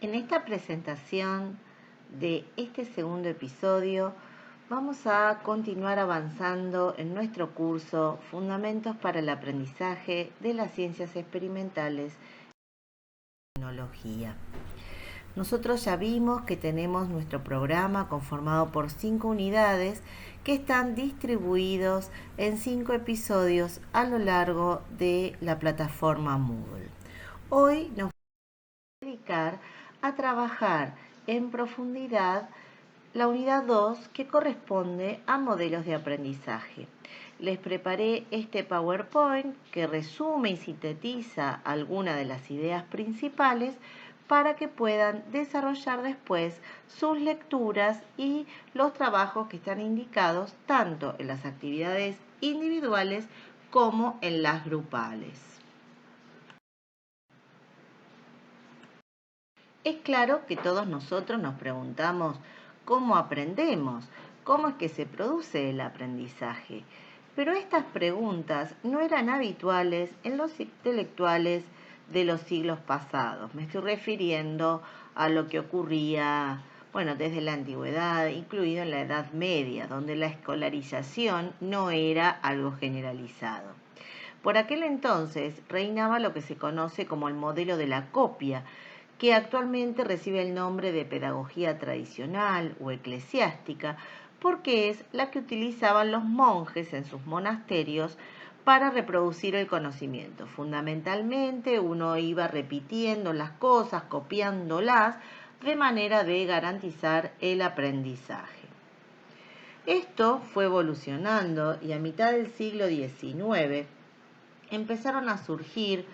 En esta presentación de este segundo episodio vamos a continuar avanzando en nuestro curso Fundamentos para el Aprendizaje de las Ciencias Experimentales y Tecnología. Nosotros ya vimos que tenemos nuestro programa conformado por 5 unidades que están distribuidos en 5 episodios a lo largo de la plataforma Moodle. Hoy nos vamos a dedicar a trabajar en profundidad la unidad 2 que corresponde a modelos de aprendizaje. Les preparé este PowerPoint que resume y sintetiza algunas de las ideas principales para que puedan desarrollar después sus lecturas y los trabajos que están indicados tanto en las actividades individuales como en las grupales. Es claro que todos nosotros nos preguntamos cómo aprendemos, cómo es que se produce el aprendizaje. Pero estas preguntas no eran habituales en los intelectuales de los siglos pasados. Me estoy refiriendo a lo que ocurría, desde la antigüedad, incluido en la Edad Media, donde la escolarización no era algo generalizado. Por aquel entonces reinaba lo que se conoce como el modelo de la copia, que actualmente recibe el nombre de pedagogía tradicional o eclesiástica, porque es la que utilizaban los monjes en sus monasterios para reproducir el conocimiento. Fundamentalmente uno iba repitiendo las cosas, copiándolas, de manera de garantizar el aprendizaje. Esto fue evolucionando y a mitad del siglo XIX empezaron a surgir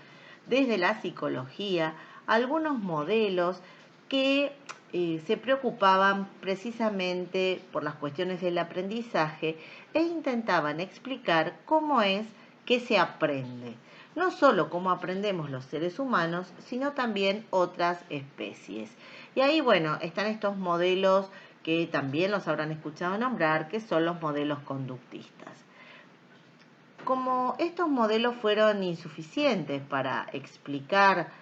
desde la psicología algunos modelos que se preocupaban precisamente por las cuestiones del aprendizaje e intentaban explicar cómo es que se aprende. No solo cómo aprendemos los seres humanos, sino también otras especies. Y ahí, están estos modelos que también los habrán escuchado nombrar, que son los modelos conductistas. Como estos modelos fueron insuficientes para explicar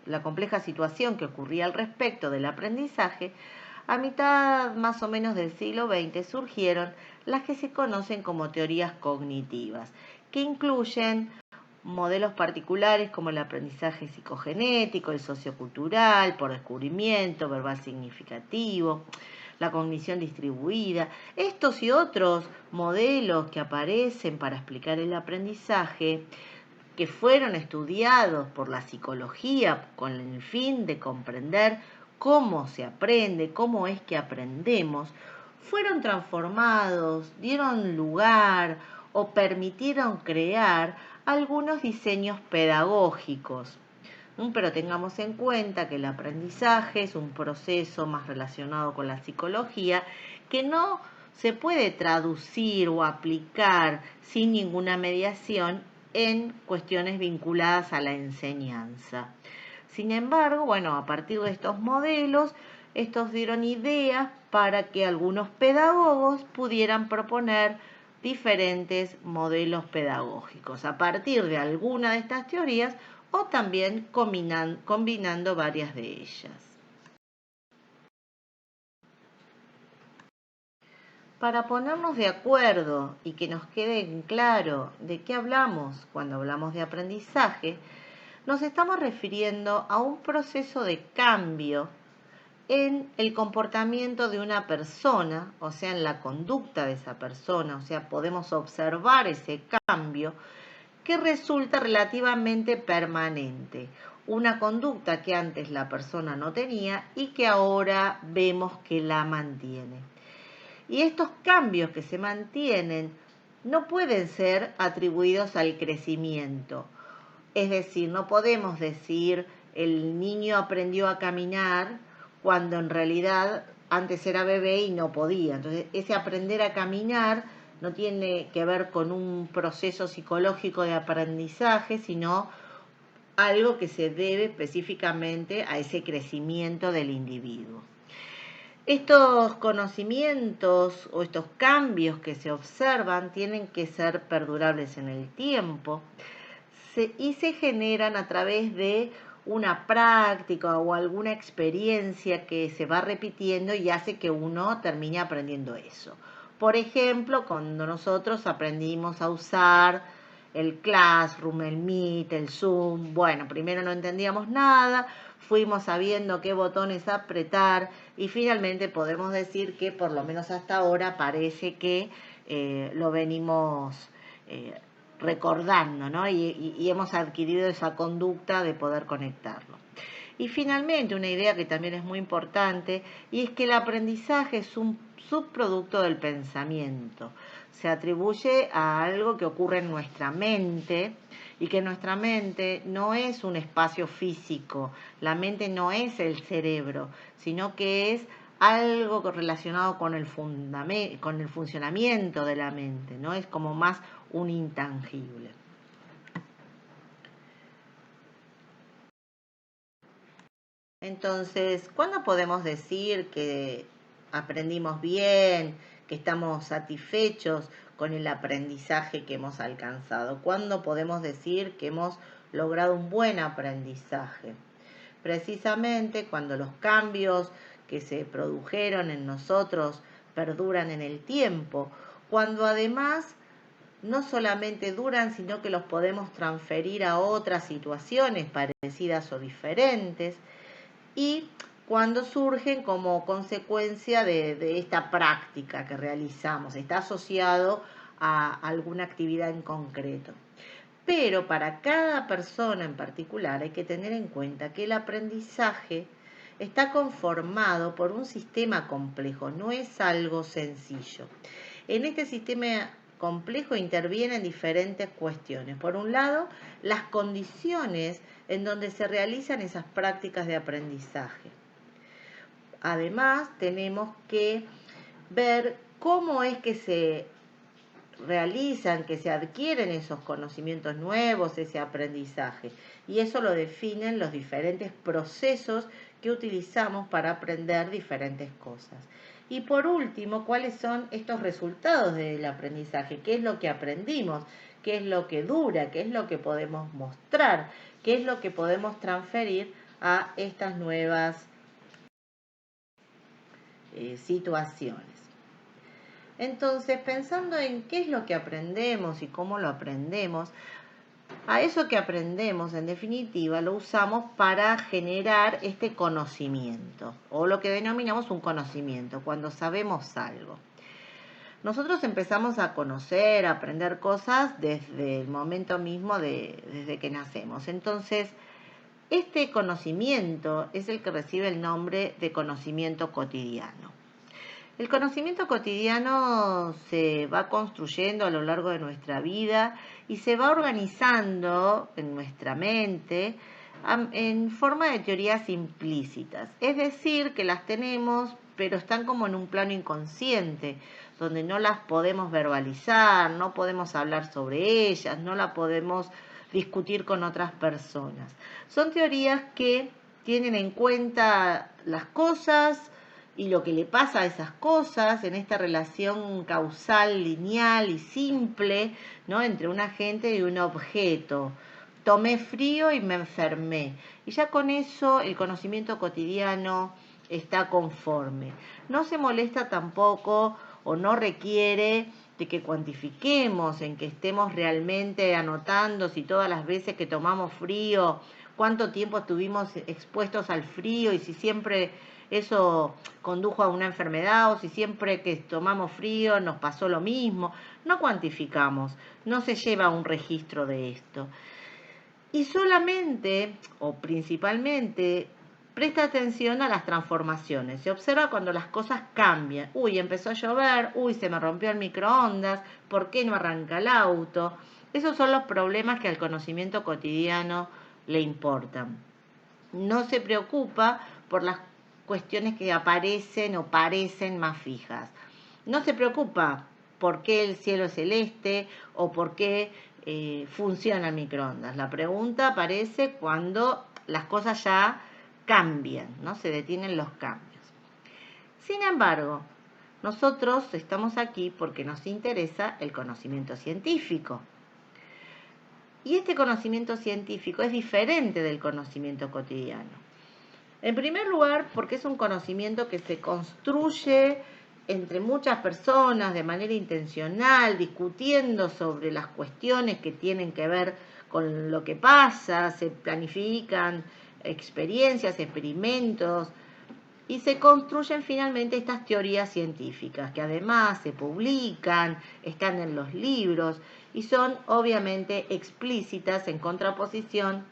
la compleja situación que ocurría al respecto del aprendizaje, a mitad más o menos del siglo XX surgieron las que se conocen como teorías cognitivas, que incluyen modelos particulares como el aprendizaje psicogenético, el sociocultural, por descubrimiento, verbal significativo, la cognición distribuida. Estos y otros modelos que aparecen para explicar el aprendizaje, que fueron estudiados por la psicología con el fin de comprender cómo se aprende, cómo es que aprendemos, fueron transformados, dieron lugar o permitieron crear algunos diseños pedagógicos. Pero tengamos en cuenta que el aprendizaje es un proceso más relacionado con la psicología que no se puede traducir o aplicar sin ninguna mediación en cuestiones vinculadas a la enseñanza. Sin embargo, a partir de estos modelos, estos dieron ideas para que algunos pedagogos pudieran proponer diferentes modelos pedagógicos a partir de alguna de estas teorías o también combinando varias de ellas. Para ponernos de acuerdo y que nos quede en claro de qué hablamos cuando hablamos de aprendizaje, nos estamos refiriendo a un proceso de cambio en el comportamiento de una persona, o sea, en la conducta de esa persona, o sea, podemos observar ese cambio que resulta relativamente permanente. Una conducta que antes la persona no tenía y que ahora vemos que la mantiene. Y estos cambios que se mantienen no pueden ser atribuidos al crecimiento. Es decir, no podemos decir el niño aprendió a caminar cuando en realidad antes era bebé y no podía. Entonces, ese aprender a caminar no tiene que ver con un proceso psicológico de aprendizaje, sino algo que se debe específicamente a ese crecimiento del individuo. Estos conocimientos o estos cambios que se observan tienen que ser perdurables en el tiempo. y se generan a través de una práctica o alguna experiencia que se va repitiendo y hace que uno termine aprendiendo eso. Por ejemplo, cuando nosotros aprendimos a usar el Classroom, el Meet, el Zoom, bueno, primero no entendíamos nada, fuimos sabiendo qué botones apretar y finalmente podemos decir que por lo menos hasta ahora parece que lo venimos recordando, ¿no? Y hemos adquirido esa conducta de poder conectarlo. Y finalmente, una idea que también es muy importante, y es que el aprendizaje es un subproducto del pensamiento. Se atribuye a algo que ocurre en nuestra mente y que nuestra mente no es un espacio físico, la mente no es el cerebro, sino que es algo relacionado con el funcionamiento de la mente, ¿no? Es como más un intangible. Entonces, ¿cuándo podemos decir que aprendimos bien, que estamos satisfechos con el aprendizaje que hemos alcanzado? ¿Cuándo podemos decir que hemos logrado un buen aprendizaje? Precisamente cuando los cambios que se produjeron en nosotros perduran en el tiempo, cuando además no solamente duran, sino que los podemos transferir a otras situaciones parecidas o diferentes, y cuando surgen como consecuencia de esta práctica que realizamos, está asociado a alguna actividad en concreto. Pero para cada persona en particular hay que tener en cuenta que el aprendizaje está conformado por un sistema complejo, no es algo sencillo. En este sistema complejo intervienen diferentes cuestiones. Por un lado, las condiciones en donde se realizan esas prácticas de aprendizaje. Además, tenemos que ver cómo es que se realizan, que se adquieren esos conocimientos nuevos, ese aprendizaje. Y eso lo definen los diferentes procesos que utilizamos para aprender diferentes cosas. Y por último, ¿cuáles son estos resultados del aprendizaje? ¿Qué es lo que aprendimos? ¿Qué es lo que dura? ¿Qué es lo que podemos mostrar? ¿Qué es lo que podemos transferir a estas nuevas situaciones? Entonces, pensando en qué es lo que aprendemos y cómo lo aprendemos, a eso que aprendemos, en definitiva, lo usamos para generar este conocimiento, o lo que denominamos un conocimiento, cuando sabemos algo. Nosotros empezamos a conocer, a aprender cosas desde el momento mismo desde que nacemos. Entonces, este conocimiento es el que recibe el nombre de conocimiento cotidiano. El conocimiento cotidiano se va construyendo a lo largo de nuestra vida y se va organizando en nuestra mente en forma de teorías implícitas. Es decir, que las tenemos, pero están como en un plano inconsciente, donde no las podemos verbalizar, no podemos hablar sobre ellas, no las podemos discutir con otras personas. Son teorías que tienen en cuenta las cosas y lo que le pasa a esas cosas en esta relación causal, lineal y simple, ¿no? Entre un agente y un objeto. Tomé frío y me enfermé. Y ya con eso el conocimiento cotidiano está conforme. No se molesta tampoco o no requiere de que cuantifiquemos, en que estemos realmente anotando si todas las veces que tomamos frío, cuánto tiempo estuvimos expuestos al frío y si siempre eso condujo a una enfermedad o si siempre que tomamos frío nos pasó lo mismo. No cuantificamos, no se lleva un registro de esto. Y solamente o principalmente presta atención a las transformaciones. Se observa cuando las cosas cambian. Uy, empezó a llover, uy, se me rompió el microondas, ¿por qué no arranca el auto? Esos son los problemas que al conocimiento cotidiano le importan. No se preocupa por las cuestiones que aparecen o parecen más fijas. No se preocupa por qué el cielo es celeste o por qué funciona el microondas. La pregunta aparece cuando las cosas ya cambian, ¿no? Se detienen los cambios. Sin embargo, nosotros estamos aquí porque nos interesa el conocimiento científico. Y este conocimiento científico es diferente del conocimiento cotidiano. En primer lugar, porque es un conocimiento que se construye entre muchas personas de manera intencional, discutiendo sobre las cuestiones que tienen que ver con lo que pasa, se planifican experiencias, experimentos, y se construyen finalmente estas teorías científicas que además se publican, están en los libros y son obviamente explícitas en contraposición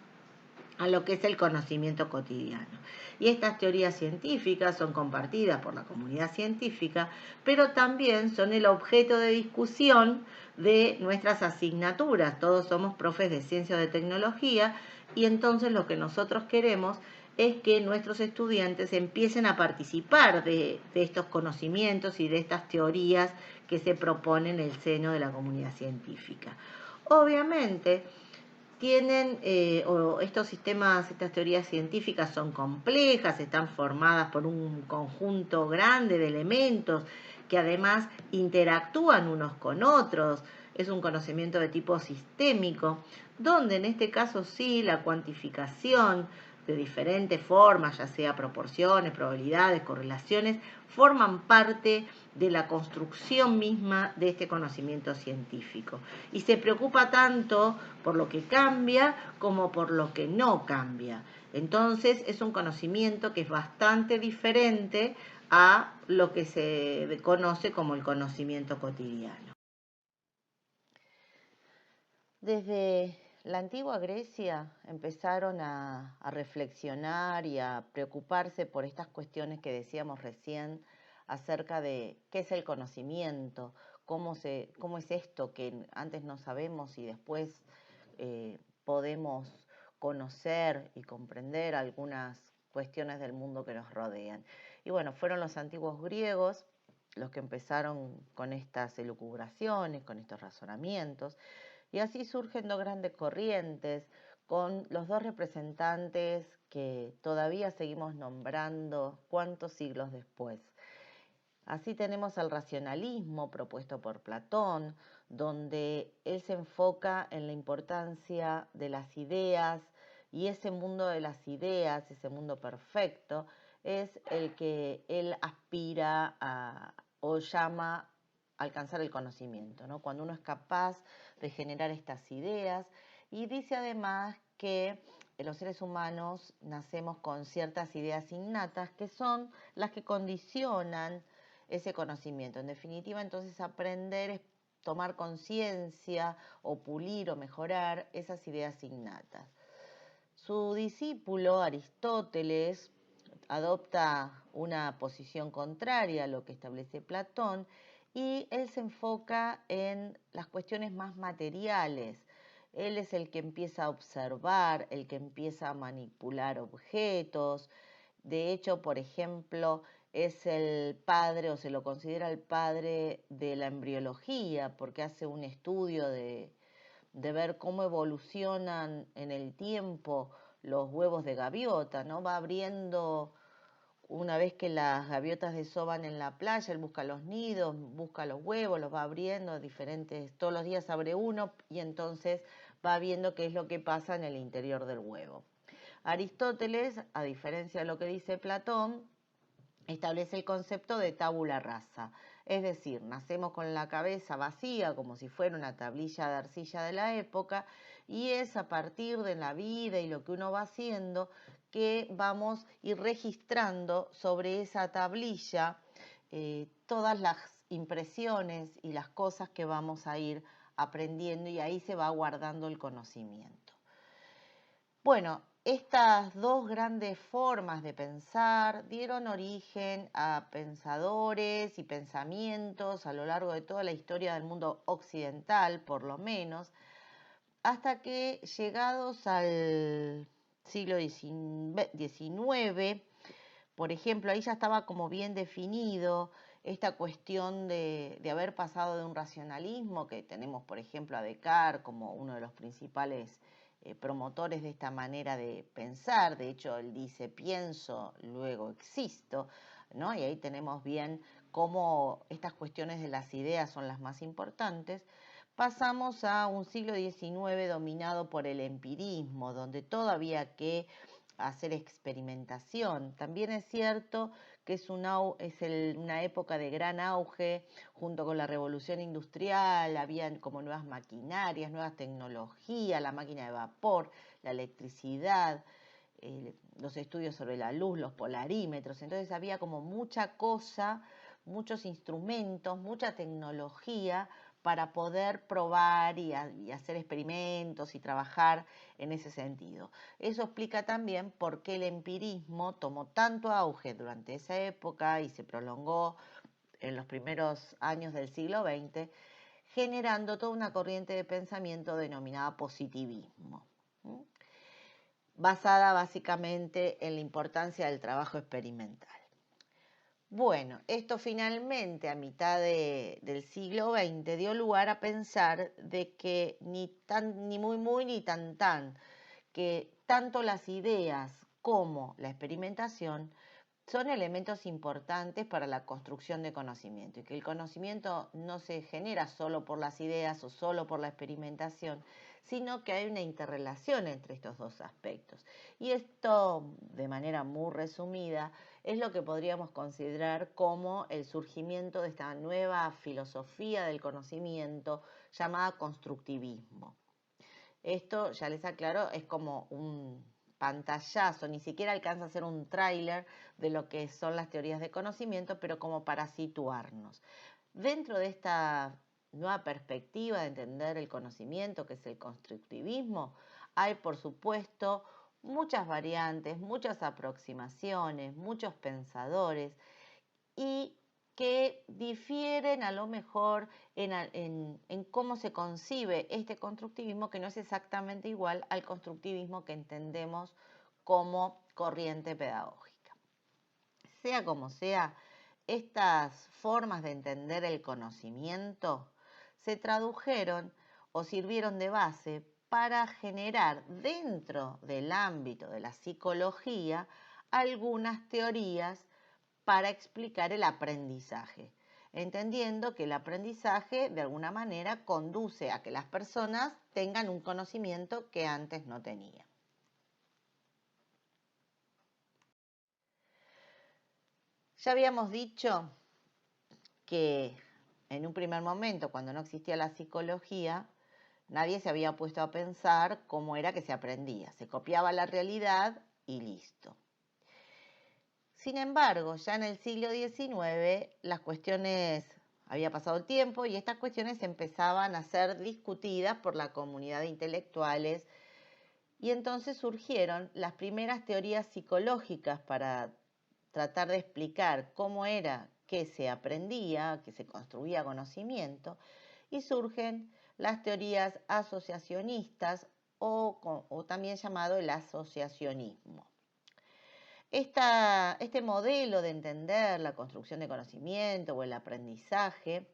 a lo que es el conocimiento cotidiano. Y estas teorías científicas son compartidas por la comunidad científica, pero también son el objeto de discusión de nuestras asignaturas. Todos somos profes de ciencia o de tecnología y entonces lo que nosotros queremos es que nuestros estudiantes empiecen a participar de estos conocimientos y de estas teorías que se proponen en el seno de la comunidad científica. Obviamente, estos sistemas, estas teorías científicas son complejas, están formadas por un conjunto grande de elementos que además interactúan unos con otros. Es un conocimiento de tipo sistémico, donde en este caso sí la cuantificación de diferentes formas, ya sea proporciones, probabilidades, correlaciones, forman parte de la construcción misma de este conocimiento científico. Y se preocupa tanto por lo que cambia como por lo que no cambia. Entonces es un conocimiento que es bastante diferente a lo que se conoce como el conocimiento cotidiano. Desde la antigua Grecia empezaron a reflexionar y a preocuparse por estas cuestiones que decíamos recién acerca de qué es el conocimiento, cómo es esto que antes no sabemos y después podemos conocer y comprender algunas cuestiones del mundo que nos rodean. Y bueno, fueron los antiguos griegos los que empezaron con estas elucubraciones, con estos razonamientos, y así surgen dos grandes corrientes, con los dos representantes que todavía seguimos nombrando cuántos siglos después. Así tenemos el racionalismo propuesto por Platón, donde él se enfoca en la importancia de las ideas, y ese mundo de las ideas, ese mundo perfecto, es el que él aspira o llama a alcanzar el conocimiento, ¿no? Cuando uno es capaz de generar estas ideas, y dice además que los seres humanos nacemos con ciertas ideas innatas que son las que condicionan ese conocimiento. En definitiva, entonces aprender es tomar conciencia o pulir o mejorar esas ideas innatas. Su discípulo Aristóteles adopta una posición contraria a lo que establece Platón y él se enfoca en las cuestiones más materiales. Él es el que empieza a observar, el que empieza a manipular objetos. De hecho, por ejemplo, es el padre o se lo considera el padre de la embriología porque hace un estudio de ver cómo evolucionan en el tiempo los huevos de gaviota, ¿no? Va abriendo, una vez que las gaviotas desovan en la playa, él busca los nidos, busca los huevos, los va abriendo, diferentes, todos los días abre uno y entonces va viendo qué es lo que pasa en el interior del huevo. Aristóteles, a diferencia de lo que dice Platón, establece el concepto de tabula rasa, es decir, nacemos con la cabeza vacía como si fuera una tablilla de arcilla de la época y es a partir de la vida y lo que uno va haciendo que vamos a ir registrando sobre esa tablilla todas las impresiones y las cosas que vamos a ir aprendiendo y ahí se va guardando el conocimiento. Bueno, estas dos grandes formas de pensar dieron origen a pensadores y pensamientos a lo largo de toda la historia del mundo occidental, por lo menos, hasta que llegados al siglo XIX, por ejemplo, ahí ya estaba como bien definido esta cuestión de haber pasado de un racionalismo, que tenemos, por ejemplo, a Descartes como uno de los principales promotores de esta manera de pensar. De hecho, él dice, pienso, luego existo, ¿no? Y ahí tenemos bien cómo estas cuestiones de las ideas son las más importantes. pasamos a un siglo XIX dominado por el empirismo, donde todo había que hacer experimentación. También es cierto que es una época de gran auge junto con la revolución industrial, habían como nuevas maquinarias, nuevas tecnologías, la máquina de vapor, la electricidad, los estudios sobre la luz, los polarímetros, entonces había como mucha cosa, muchos instrumentos, mucha tecnología para poder probar y hacer experimentos y trabajar en ese sentido. Eso explica también por qué el empirismo tomó tanto auge durante esa época y se prolongó en los primeros años del siglo XX, generando toda una corriente de pensamiento denominada positivismo, basada básicamente en la importancia del trabajo experimental. Bueno, esto finalmente a mitad del siglo XX dio lugar a pensar de que ni muy ni tan, que tanto las ideas como la experimentación son elementos importantes para la construcción de conocimiento y que el conocimiento no se genera solo por las ideas o solo por la experimentación, sino que hay una interrelación entre estos dos aspectos. Y esto, de manera muy resumida, es lo que podríamos considerar como el surgimiento de esta nueva filosofía del conocimiento llamada constructivismo. Esto, ya les aclaro, es como un pantallazo, ni siquiera alcanza a ser un tráiler de lo que son las teorías de conocimiento, pero como para situarnos. Dentro de esta nueva perspectiva de entender el conocimiento, que es el constructivismo, hay, por supuesto, muchas variantes, muchas aproximaciones, muchos pensadores y que difieren a lo mejor en cómo se concibe este constructivismo, que no es exactamente igual al constructivismo que entendemos como corriente pedagógica. Sea como sea, estas formas de entender el conocimiento se tradujeron o sirvieron de base para generar dentro del ámbito de la psicología algunas teorías para explicar el aprendizaje, entendiendo que el aprendizaje de alguna manera conduce a que las personas tengan un conocimiento que antes no tenían. Ya habíamos dicho que en un primer momento, cuando no existía la psicología, nadie se había puesto a pensar cómo era que se aprendía. Se copiaba la realidad y listo. Sin embargo, ya en el siglo XIX las cuestiones, había pasado el tiempo y estas cuestiones empezaban a ser discutidas por la comunidad de intelectuales y entonces surgieron las primeras teorías psicológicas para tratar de explicar cómo era que se aprendía, que se construía conocimiento, y surgen las teorías asociacionistas o también llamado el asociacionismo. Este modelo de entender la construcción de conocimiento o el aprendizaje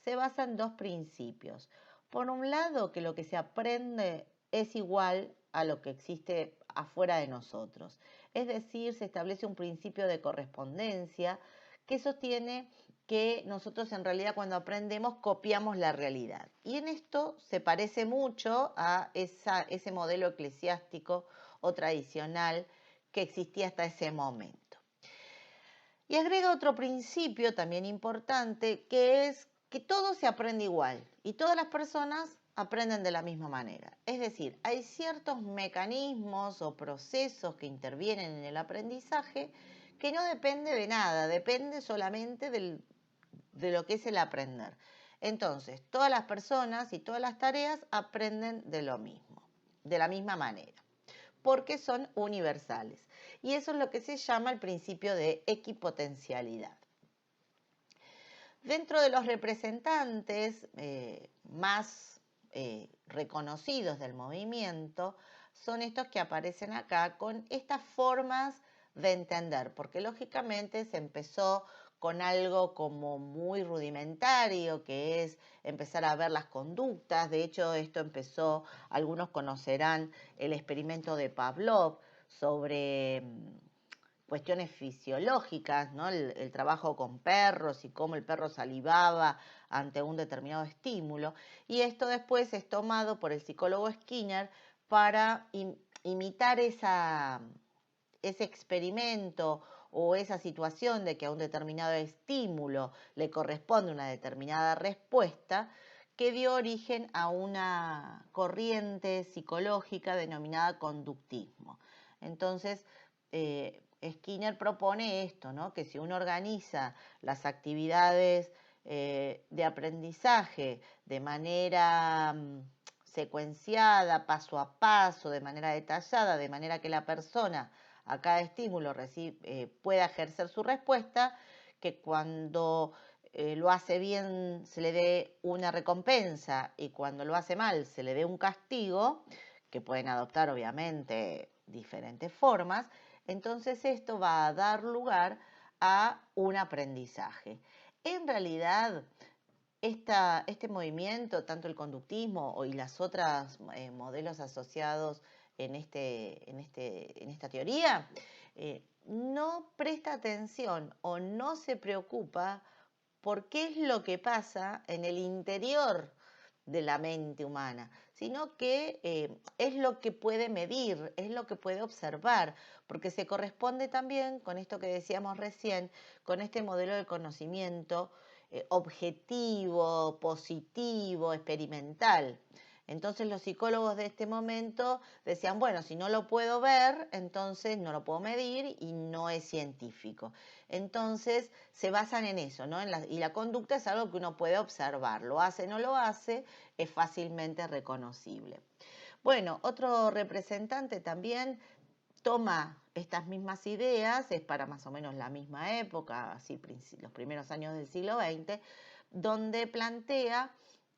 se basa en dos principios. Por un lado, que lo que se aprende es igual a lo que existe afuera de nosotros. Es decir, se establece un principio de correspondencia que sostiene que nosotros en realidad cuando aprendemos copiamos la realidad. Y en esto se parece mucho a ese modelo eclesiástico o tradicional que existía hasta ese momento. Y agrega otro principio también importante, que es que todo se aprende igual y todas las personas aprenden de la misma manera. Es decir, hay ciertos mecanismos o procesos que intervienen en el aprendizaje que no depende de nada, depende solamente de lo que es el aprender. Entonces, todas las personas y todas las tareas aprenden de lo mismo, de la misma manera, porque son universales. Y eso es lo que se llama el principio de equipotencialidad. Dentro de los representantes más reconocidos del movimiento son estos que aparecen acá con estas formas de entender, porque lógicamente se empezó con algo como muy rudimentario, que es empezar a ver las conductas. De hecho, esto empezó, algunos conocerán el experimento de Pavlov sobre cuestiones fisiológicas, ¿no? El trabajo con perros y cómo el perro salivaba ante un determinado estímulo. Y esto después es tomado por el psicólogo Skinner para imitar ese experimento o esa situación de que a un determinado estímulo le corresponde una determinada respuesta, que dio origen a una corriente psicológica denominada conductismo. Entonces, Skinner propone esto, ¿no? Que si uno organiza las actividades de aprendizaje de manera secuenciada, paso a paso, de manera detallada, de manera que la persona a cada estímulo pueda ejercer su respuesta, que cuando lo hace bien se le dé una recompensa y cuando lo hace mal se le dé un castigo, que pueden adoptar obviamente diferentes formas, entonces esto va a dar lugar a un aprendizaje. En realidad, este movimiento, tanto el conductismo y las otras modelos asociados en esta teoría, no presta atención o no se preocupa por qué es lo que pasa en el interior de la mente humana, sino que es lo que puede medir, es lo que puede observar, porque se corresponde también con esto que decíamos recién, con este modelo de conocimiento objetivo, positivo, experimental. Entonces los psicólogos de este momento decían, bueno, si no lo puedo ver, entonces no lo puedo medir y no es científico. Entonces se basan en eso, ¿no? Y la conducta es algo que uno puede observar, lo hace, no lo hace, es fácilmente reconocible. Bueno, otro representante también toma estas mismas ideas, es para más o menos la misma época, así los primeros años del siglo XX, donde plantea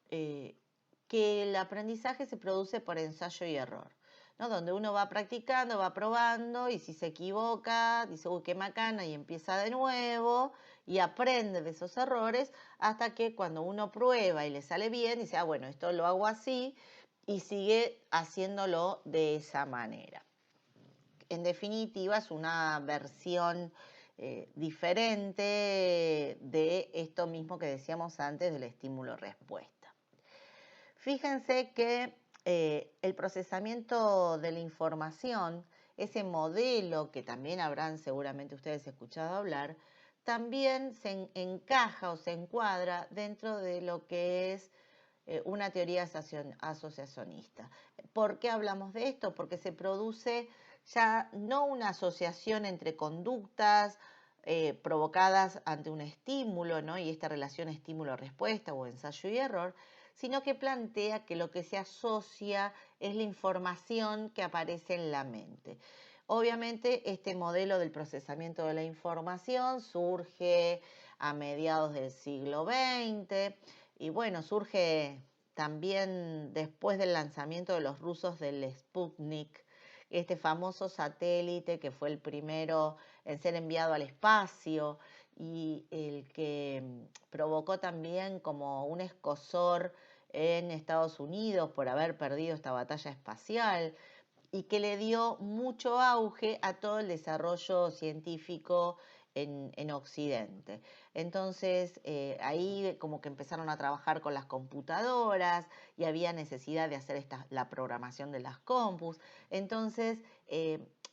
que el aprendizaje se produce por ensayo y error, ¿no? Donde uno va practicando, va probando y si se equivoca, dice, uy, qué macana, y empieza de nuevo y aprende de esos errores hasta que cuando uno prueba y le sale bien, dice, ah, bueno, esto lo hago así y sigue haciéndolo de esa manera. En definitiva, es una versión diferente de esto mismo que decíamos antes del estímulo-respuesta. Fíjense que el procesamiento de la información, ese modelo que también habrán seguramente ustedes escuchado hablar, también se encaja o se encuadra dentro de lo que es una teoría asociacionista. ¿Por qué hablamos de esto? Porque se produce ya no una asociación entre conductas provocadas ante un estímulo, ¿no? Y esta relación estímulo-respuesta o ensayo y error, sino que plantea que lo que se asocia es la información que aparece en la mente. Obviamente este modelo del procesamiento de la información surge a mediados del siglo XX y bueno, surge también después del lanzamiento de los rusos del Sputnik, este famoso satélite que fue el primero en ser enviado al espacio y el que provocó también como un escozor en Estados Unidos por haber perdido esta batalla espacial y que le dio mucho auge a todo el desarrollo científico en Occidente. Entonces, ahí como que empezaron a trabajar con las computadoras y había necesidad de hacer la programación de las compus. Entonces,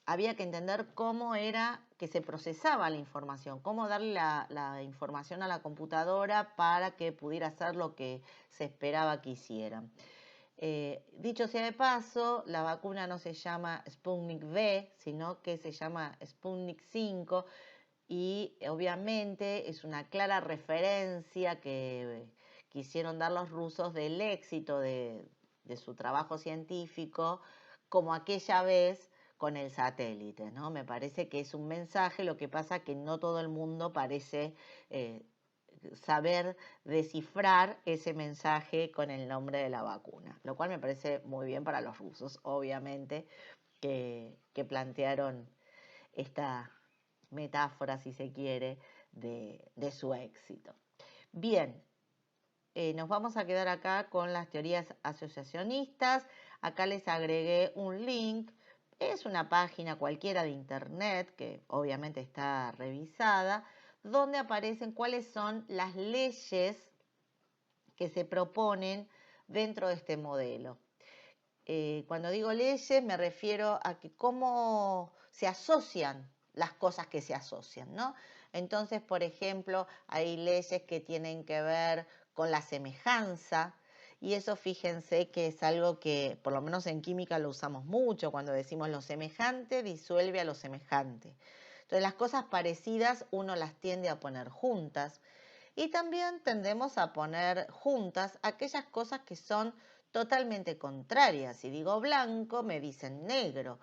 había que entender cómo era que se procesaba la información, cómo darle la información a la computadora para que pudiera hacer lo que se esperaba que hicieran. Dicho sea de paso, la vacuna no se llama Sputnik V, sino que se llama Sputnik 5 y obviamente es una clara referencia que quisieron dar los rusos del éxito de su trabajo científico, como aquella vez con el satélite, ¿no? Me parece que es un mensaje, lo que pasa que no todo el mundo parece saber descifrar ese mensaje con el nombre de la vacuna, lo cual me parece muy bien para los rusos, obviamente, que plantearon esta metáfora, si se quiere, de su éxito. Bien, nos vamos a quedar acá con las teorías asociacionistas. Acá les agregué un link Es una página cualquiera de internet que obviamente está revisada, donde aparecen cuáles son las leyes que se proponen dentro de este modelo. Cuando digo leyes me refiero a que cómo se asocian las cosas que se asocian, ¿no? Entonces, por ejemplo, hay leyes que tienen que ver con la semejanza, y eso fíjense que es algo que por lo menos en química lo usamos mucho, cuando decimos lo semejante disuelve a lo semejante. Entonces las cosas parecidas uno las tiende a poner juntas y también tendemos a poner juntas aquellas cosas que son totalmente contrarias. Si digo blanco, me dicen negro,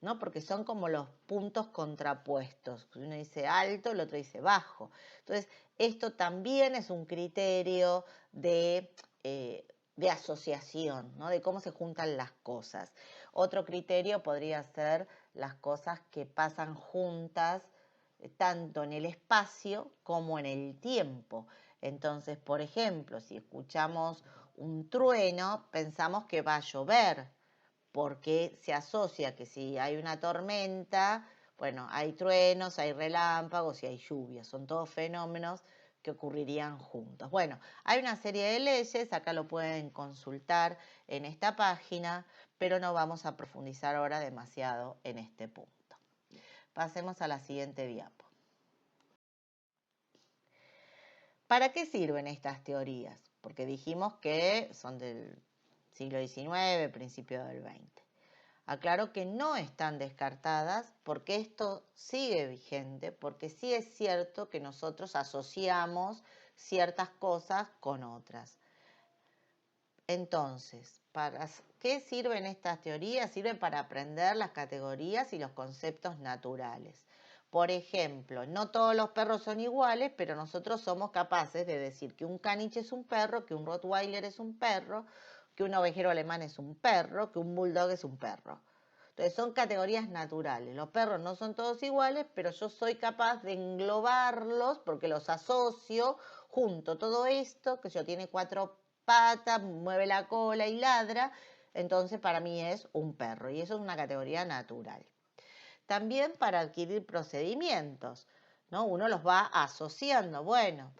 ¿no? Porque son como los puntos contrapuestos. Uno dice alto, el otro dice bajo. Entonces, esto también es un criterio de asociación, ¿no? De cómo se juntan las cosas. Otro criterio podría ser las cosas que pasan juntas tanto en el espacio como en el tiempo. Entonces, por ejemplo, si escuchamos un trueno, pensamos que va a llover, porque se asocia que si hay una tormenta, bueno, hay truenos, hay relámpagos y hay lluvias. Son todos fenómenos que ocurrirían juntos. Bueno, hay una serie de leyes, acá lo pueden consultar en esta página, pero no vamos a profundizar ahora demasiado en este punto. Pasemos a la siguiente diapo. ¿Para qué sirven estas teorías? Porque dijimos que son del siglo XIX, principio del XX. Aclaro que no están descartadas porque esto sigue vigente, porque sí es cierto que nosotros asociamos ciertas cosas con otras. Entonces, ¿para qué sirven estas teorías? Sirven para aprender las categorías y los conceptos naturales. Por ejemplo, no todos los perros son iguales, pero nosotros somos capaces de decir que un caniche es un perro, que un rottweiler es un perro, que un ovejero alemán es un perro, que un bulldog es un perro. Entonces son categorías naturales. Los perros no son todos iguales, pero yo soy capaz de englobarlos porque los asocio, junto todo esto, que yo tiene 4 patas, mueve la cola y ladra, entonces para mí es un perro y eso es una categoría natural. También para adquirir procedimientos, ¿no? Uno los va asociando. Bueno,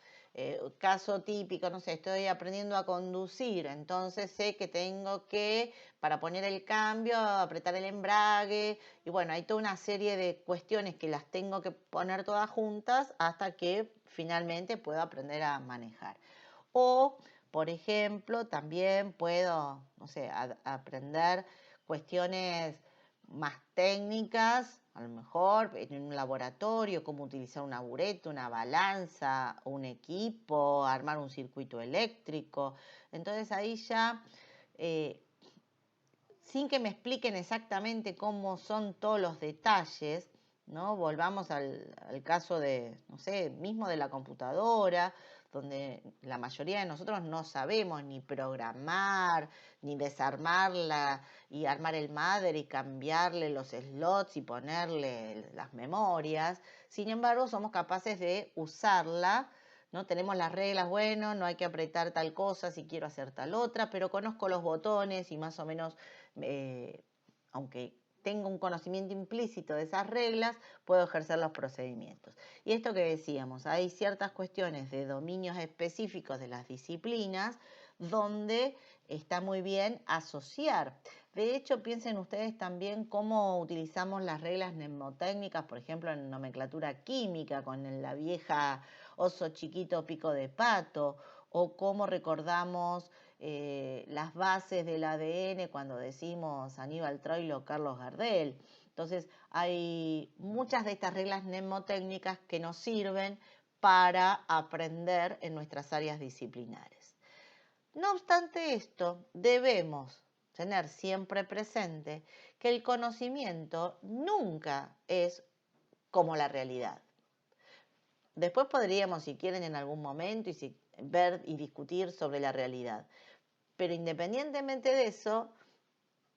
caso típico, no sé, estoy aprendiendo a conducir, entonces sé que tengo que, para poner el cambio, apretar el embrague, y bueno, hay toda una serie de cuestiones que las tengo que poner todas juntas hasta que finalmente puedo aprender a manejar. O, por ejemplo, también puedo, no sé, aprender cuestiones más técnicas, a lo mejor en un laboratorio, cómo utilizar una bureta, una balanza, un equipo, armar un circuito eléctrico. Entonces ahí ya, sin que me expliquen exactamente cómo son todos los detalles, ¿no? Volvamos al caso de, no sé, mismo de la computadora, donde la mayoría de nosotros no sabemos ni programar, ni desarmarla y armar el mother y cambiarle los slots y ponerle las memorias. Sin embargo, somos capaces de usarla, ¿no? Tenemos las reglas, bueno, no hay que apretar tal cosa si quiero hacer tal otra, pero conozco los botones y más o menos, aunque tengo un conocimiento implícito de esas reglas, puedo ejercer los procedimientos. Y esto que decíamos, hay ciertas cuestiones de dominios específicos de las disciplinas donde está muy bien asociar. De hecho, piensen ustedes también cómo utilizamos las reglas mnemotécnicas, por ejemplo, en nomenclatura química, con la vieja oso chiquito pico de pato, o cómo recordamos las bases del ADN cuando decimos Aníbal Troilo o Carlos Gardel. Entonces, hay muchas de estas reglas mnemotécnicas que nos sirven para aprender en nuestras áreas disciplinares. No obstante esto, debemos tener siempre presente que el conocimiento nunca es como la realidad. Después podríamos, si quieren, en algún momento ver y discutir sobre la realidad. Pero independientemente de eso,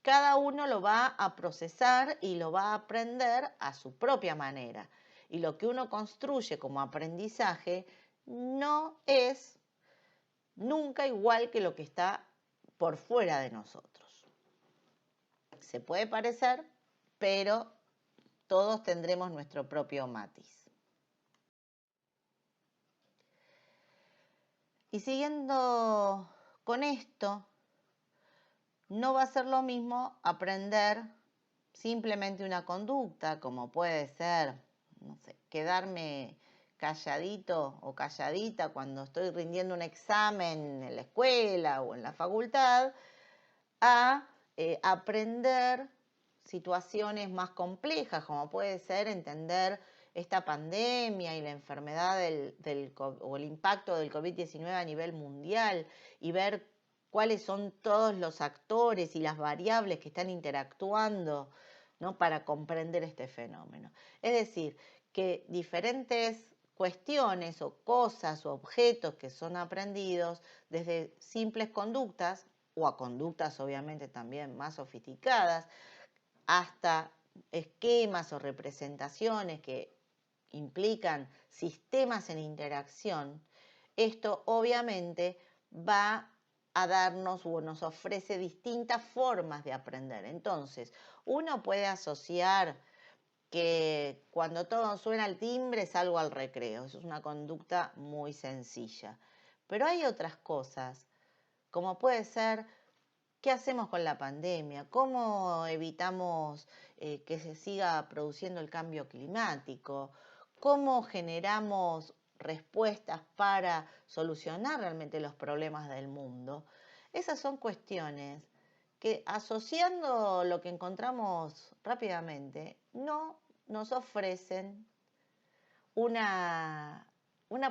cada uno lo va a procesar y lo va a aprender a su propia manera. Y lo que uno construye como aprendizaje no es nunca igual que lo que está por fuera de nosotros. Se puede parecer, pero todos tendremos nuestro propio matiz. Y siguiendo con esto, no va a ser lo mismo aprender simplemente una conducta, como puede ser, no sé, quedarme calladito o calladita cuando estoy rindiendo un examen en la escuela o en la facultad, a aprender situaciones más complejas, como puede ser entender esta pandemia y la enfermedad o el impacto del COVID-19 a nivel mundial y ver cuáles son todos los actores y las variables que están interactuando, ¿no?, para comprender este fenómeno. Es decir, que diferentes cuestiones o cosas o objetos que son aprendidos desde simples conductas o a conductas obviamente también más sofisticadas, hasta esquemas o representaciones que implican sistemas en interacción, esto obviamente va a darnos o nos ofrece distintas formas de aprender. Entonces, uno puede asociar que cuando todo suena al timbre salgo al recreo. Eso es una conducta muy sencilla. Pero hay otras cosas, como puede ser qué hacemos con la pandemia, cómo evitamos que se siga produciendo el cambio climático, cómo generamos respuestas para solucionar realmente los problemas del mundo. Esas son cuestiones que, asociando lo que encontramos rápidamente, no nos ofrecen una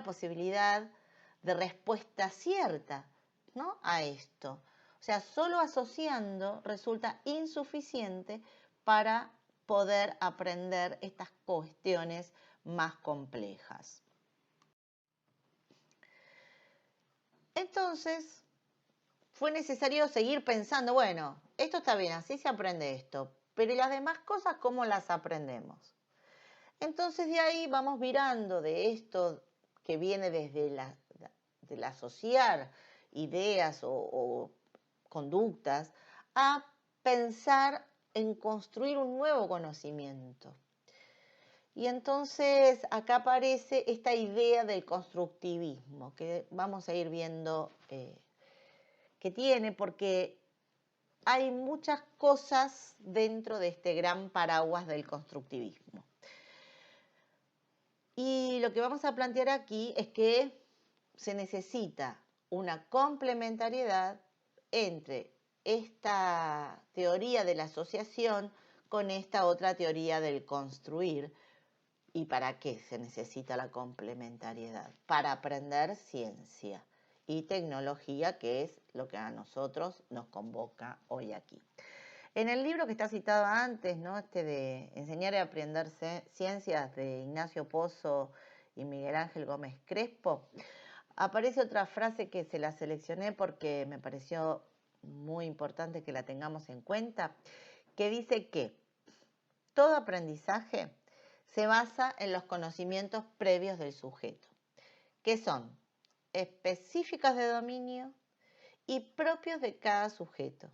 posibilidad de respuesta cierta, ¿no?, a esto. O sea, solo asociando resulta insuficiente para poder aprender estas cuestiones más complejas. Entonces, fue necesario seguir pensando, bueno, esto está bien, así se aprende esto, pero ¿y las demás cosas cómo las aprendemos? Entonces de ahí vamos mirando de esto que viene desde del asociar ideas o conductas a pensar en construir un nuevo conocimiento. Y entonces acá aparece esta idea del constructivismo que vamos a ir viendo que tiene, porque hay muchas cosas dentro de este gran paraguas del constructivismo. Y lo que vamos a plantear aquí es que se necesita una complementariedad entre esta teoría de la asociación con esta otra teoría del construir. ¿Y para qué se necesita la complementariedad? Para aprender ciencia y tecnología, que es lo que a nosotros nos convoca hoy aquí. En el libro que está citado antes, ¿no?, este de Enseñar y Aprender Ciencias, de Ignacio Pozo y Miguel Ángel Gómez Crespo, aparece otra frase que se la seleccioné porque me pareció muy importante que la tengamos en cuenta, que dice que todo aprendizaje se basa en los conocimientos previos del sujeto, que son específicos de dominio y propios de cada sujeto.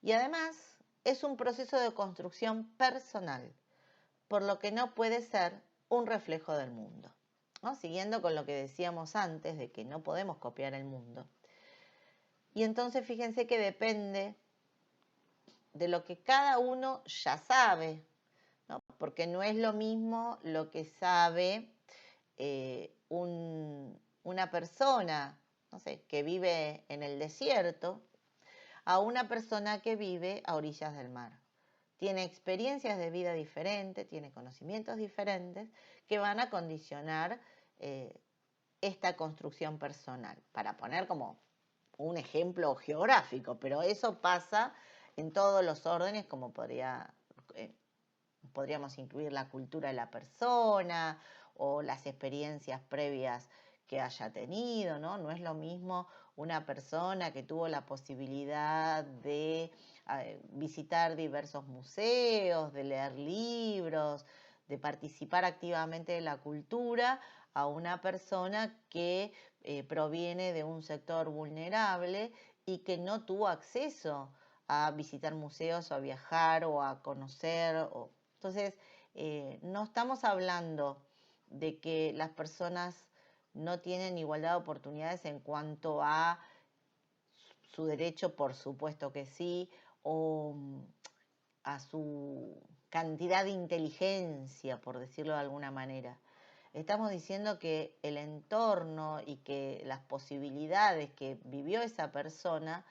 Y además es un proceso de construcción personal, por lo que no puede ser un reflejo del mundo, ¿no? Siguiendo con lo que decíamos antes de que no podemos copiar el mundo. Y entonces fíjense que depende de lo que cada uno ya sabe, ¿no? Porque no es lo mismo lo que sabe una persona, no sé, que vive en el desierto, a una persona que vive a orillas del mar. Tiene experiencias de vida diferentes, tiene conocimientos diferentes que van a condicionar esta construcción personal. Para poner como un ejemplo geográfico, pero eso pasa en todos los órdenes, como podríamos incluir la cultura de la persona o las experiencias previas que haya tenido, ¿no? No es lo mismo una persona que tuvo la posibilidad de visitar diversos museos, de leer libros, de participar activamente de la cultura, a una persona que proviene de un sector vulnerable y que no tuvo acceso a visitar museos o a viajar o a conocer. Entonces, no estamos hablando de que las personas no tienen igualdad de oportunidades en cuanto a su derecho, por supuesto que sí, o a su cantidad de inteligencia, por decirlo de alguna manera. Estamos diciendo que el entorno y que las posibilidades que vivió esa persona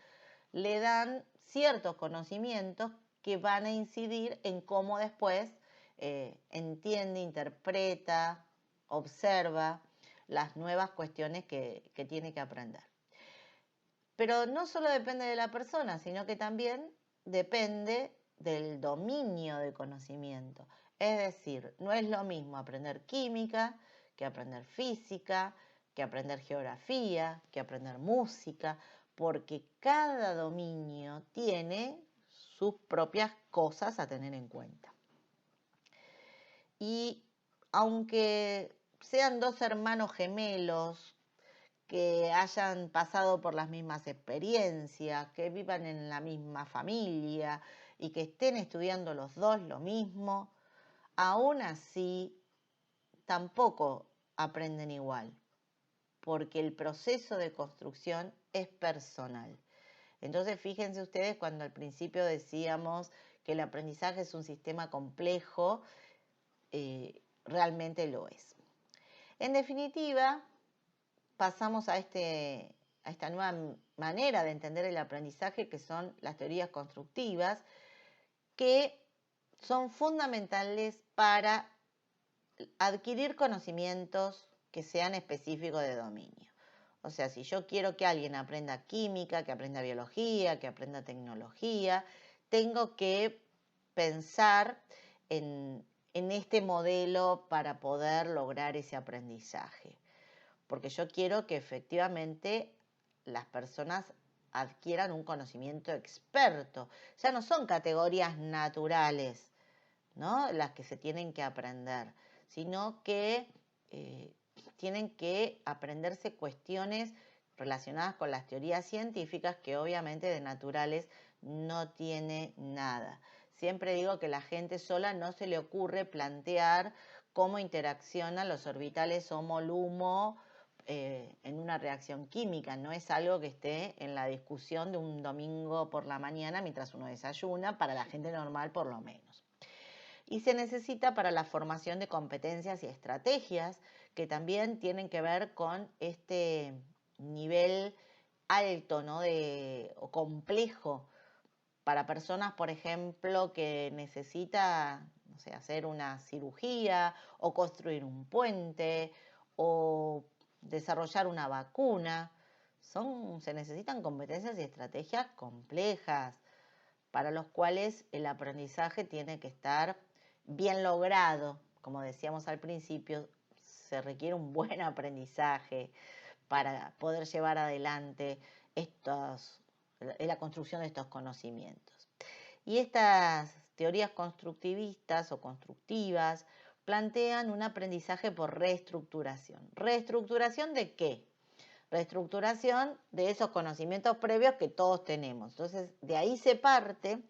le dan ciertos conocimientos que van a incidir en cómo después entiende, interpreta, observa las nuevas cuestiones que tiene que aprender. Pero no solo depende de la persona, sino que también depende del dominio de conocimiento. Es decir, no es lo mismo aprender química que aprender física, que aprender geografía, que aprender música, porque cada dominio tiene sus propias cosas a tener en cuenta. Y aunque sean dos hermanos gemelos que hayan pasado por las mismas experiencias, que vivan en la misma familia y que estén estudiando los dos lo mismo, aún así tampoco aprenden igual, porque el proceso de construcción es personal. Entonces, fíjense ustedes cuando al principio decíamos que el aprendizaje es un sistema complejo, realmente lo es. En definitiva, pasamos a esta nueva manera de entender el aprendizaje, que son las teorías constructivas, que son fundamentales para adquirir conocimientos que sean específicos de dominio. O sea, si yo quiero que alguien aprenda química, que aprenda biología, que aprenda tecnología, tengo que pensar en este modelo para poder lograr ese aprendizaje. Porque yo quiero que efectivamente las personas adquieran un conocimiento experto. Ya no son categorías naturales, ¿no?, las que se tienen que aprender, sino que tienen que aprenderse cuestiones relacionadas con las teorías científicas, que obviamente de naturales no tiene nada. Siempre digo que la gente sola no se le ocurre plantear cómo interaccionan los orbitales HOMO-LUMO en una reacción química. No es algo que esté en la discusión de un domingo por la mañana mientras uno desayuna, para la gente normal por lo menos. Y se necesita para la formación de competencias y estrategias que también tienen que ver con este nivel alto, ¿no?, o complejo, para personas, por ejemplo, que necesita, no sé, hacer una cirugía o construir un puente o desarrollar una vacuna. Se necesitan competencias y estrategias complejas, para los cuales el aprendizaje tiene que estar bien logrado. Como decíamos al principio, se requiere un buen aprendizaje para poder llevar adelante la construcción de estos conocimientos. Y estas teorías constructivistas o constructivas plantean un aprendizaje por reestructuración. ¿Reestructuración de qué? Reestructuración de esos conocimientos previos que todos tenemos. Entonces, de ahí se parte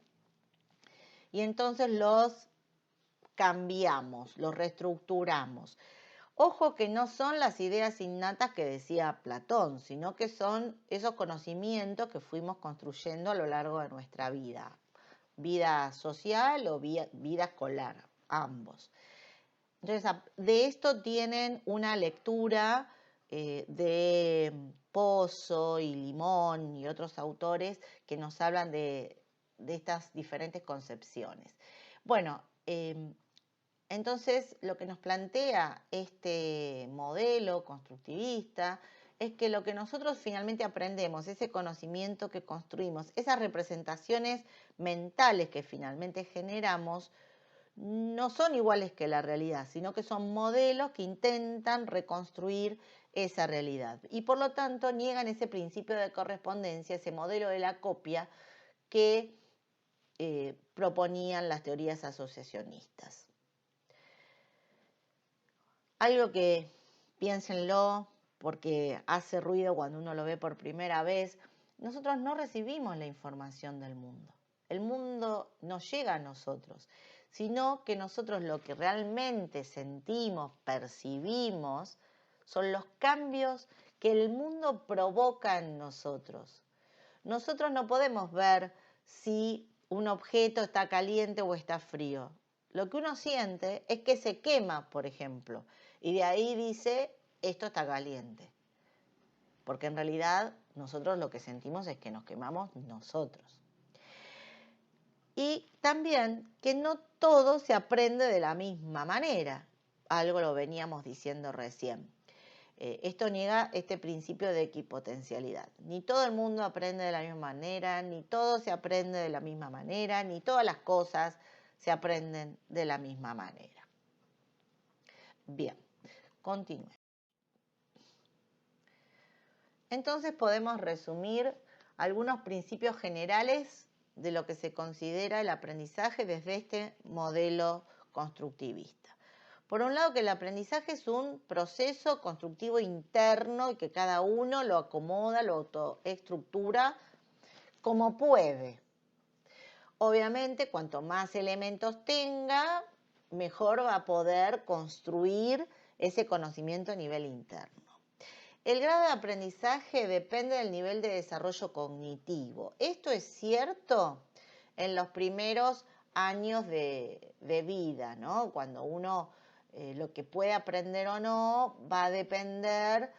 y entonces los cambiamos, los reestructuramos. Ojo que no son las ideas innatas que decía Platón, sino que son esos conocimientos que fuimos construyendo a lo largo de nuestra vida social o vida escolar, ambos. Entonces, de esto tienen una lectura de Pozo y Limón y otros autores que nos hablan de estas diferentes concepciones. Bueno, entonces lo que nos plantea este modelo constructivista es que lo que nosotros finalmente aprendemos, ese conocimiento que construimos, esas representaciones mentales que finalmente generamos, no son iguales que la realidad, sino que son modelos que intentan reconstruir esa realidad. Y por lo tanto niegan ese principio de correspondencia, ese modelo de la copia que proponían las teorías asociacionistas. Algo que piénsenlo, porque hace ruido cuando uno lo ve por primera vez, nosotros no recibimos la información del mundo. El mundo no llega a nosotros, sino que nosotros lo que realmente sentimos, percibimos, son los cambios que el mundo provoca en nosotros. Nosotros no podemos ver si un objeto está caliente o está frío. Lo que uno siente es que se quema, por ejemplo, y de ahí dice, esto está caliente. Porque en realidad nosotros lo que sentimos es que nos quemamos nosotros. Y también que no todo se aprende de la misma manera. Algo lo veníamos diciendo recién. Esto niega este principio de equipotencialidad. Ni todo el mundo aprende de la misma manera, ni todo se aprende de la misma manera, ni todas las cosas se aprenden de la misma manera. Bien, continúe. Entonces podemos resumir algunos principios generales de lo que se considera el aprendizaje desde este modelo constructivista. Por un lado, que el aprendizaje es un proceso constructivo interno y que cada uno lo acomoda, lo autoestructura como puede. Obviamente, cuanto más elementos tenga, mejor va a poder construir ese conocimiento a nivel interno. El grado de aprendizaje depende del nivel de desarrollo cognitivo. Esto es cierto en los primeros años de vida, ¿no? Cuando uno lo que puede aprender o no va a depender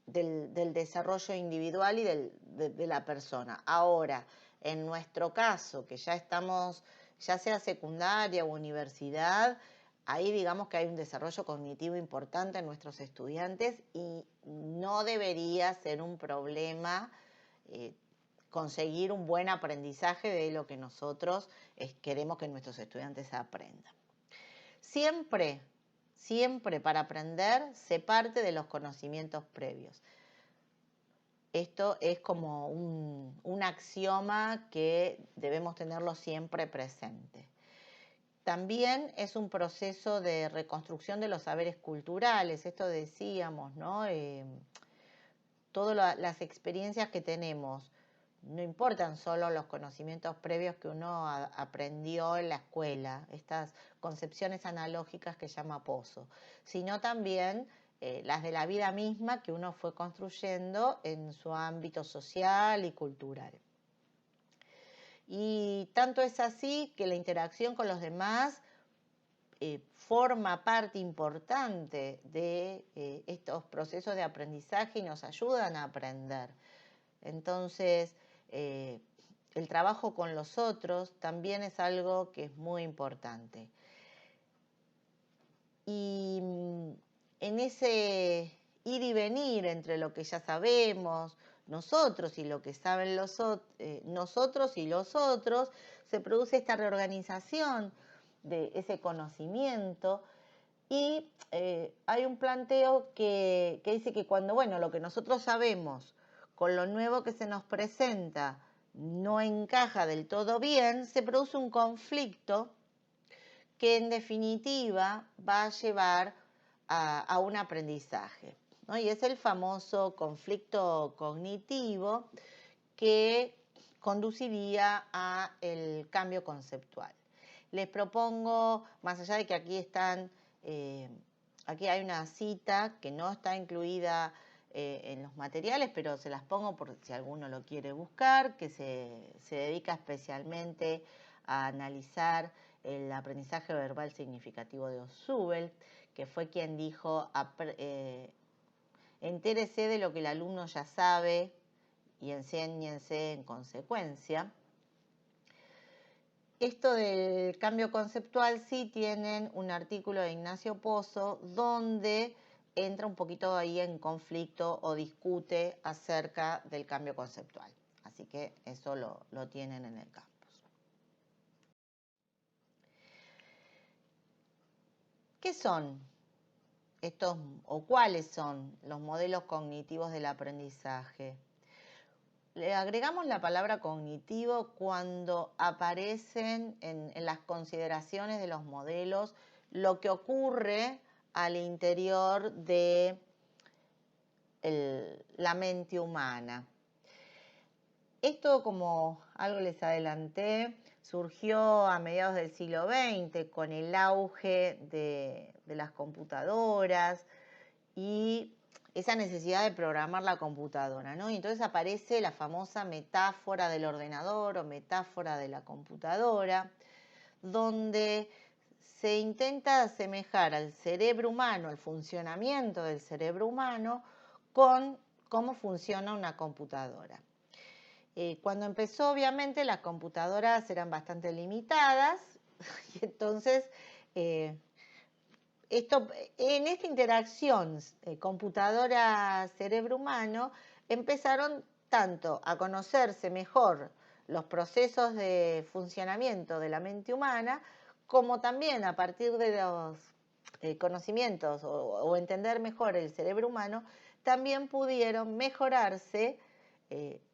del desarrollo individual y de la persona. Ahora, en nuestro caso, que ya estamos, ya sea secundaria o universidad, ahí digamos que hay un desarrollo cognitivo importante en nuestros estudiantes y no debería ser un problema conseguir un buen aprendizaje de lo que nosotros queremos que nuestros estudiantes aprendan. Siempre para aprender se parte de los conocimientos previos. Esto es como un axioma que debemos tenerlo siempre presente. También es un proceso de reconstrucción de los saberes culturales, esto decíamos, ¿no? Todas las experiencias que tenemos, no importan solo los conocimientos previos que uno aprendió en la escuela, estas concepciones analógicas que llama Pozo, sino también las de la vida misma que uno fue construyendo en su ámbito social y cultural. Y tanto es así que la interacción con los demás forma parte importante de estos procesos de aprendizaje y nos ayudan a aprender. Entonces, el trabajo con los otros también es algo que es muy importante. Y en ese ir y venir entre lo que ya sabemos nosotros y lo que saben nosotros y los otros, se produce esta reorganización de ese conocimiento y hay un planteo que dice que cuando, bueno, lo que nosotros sabemos con lo nuevo que se nos presenta no encaja del todo bien, se produce un conflicto que en definitiva va a llevar a un aprendizaje, ¿no? Y es el famoso conflicto cognitivo que conduciría a el cambio conceptual. Les propongo, más allá de que aquí están, aquí hay una cita que no está incluida en los materiales, pero se las pongo por si alguno lo quiere buscar, que se dedica especialmente a analizar el aprendizaje verbal significativo de Zubel, que fue quien dijo, entérese de lo que el alumno ya sabe y enséñense en consecuencia. Esto del cambio conceptual sí tienen un artículo de Ignacio Pozo donde entra un poquito ahí en conflicto o discute acerca del cambio conceptual. Así que eso lo tienen en el campus. ¿Qué son estos o cuáles son los modelos cognitivos del aprendizaje? Le agregamos la palabra cognitivo cuando aparecen en las consideraciones de los modelos lo que ocurre al interior de la mente humana. Esto, como algo les adelanté, surgió a mediados del siglo XX con el auge de las computadoras y esa necesidad de programar la computadora, ¿no? Y entonces aparece la famosa metáfora del ordenador o metáfora de la computadora, donde se intenta asemejar al cerebro humano, al funcionamiento del cerebro humano, con cómo funciona una computadora. Cuando empezó, obviamente, las computadoras eran bastante limitadas y entonces en esta interacción computadora-cerebro humano empezaron tanto a conocerse mejor los procesos de funcionamiento de la mente humana, como también a partir de los conocimientos o entender mejor el cerebro humano, también pudieron mejorarse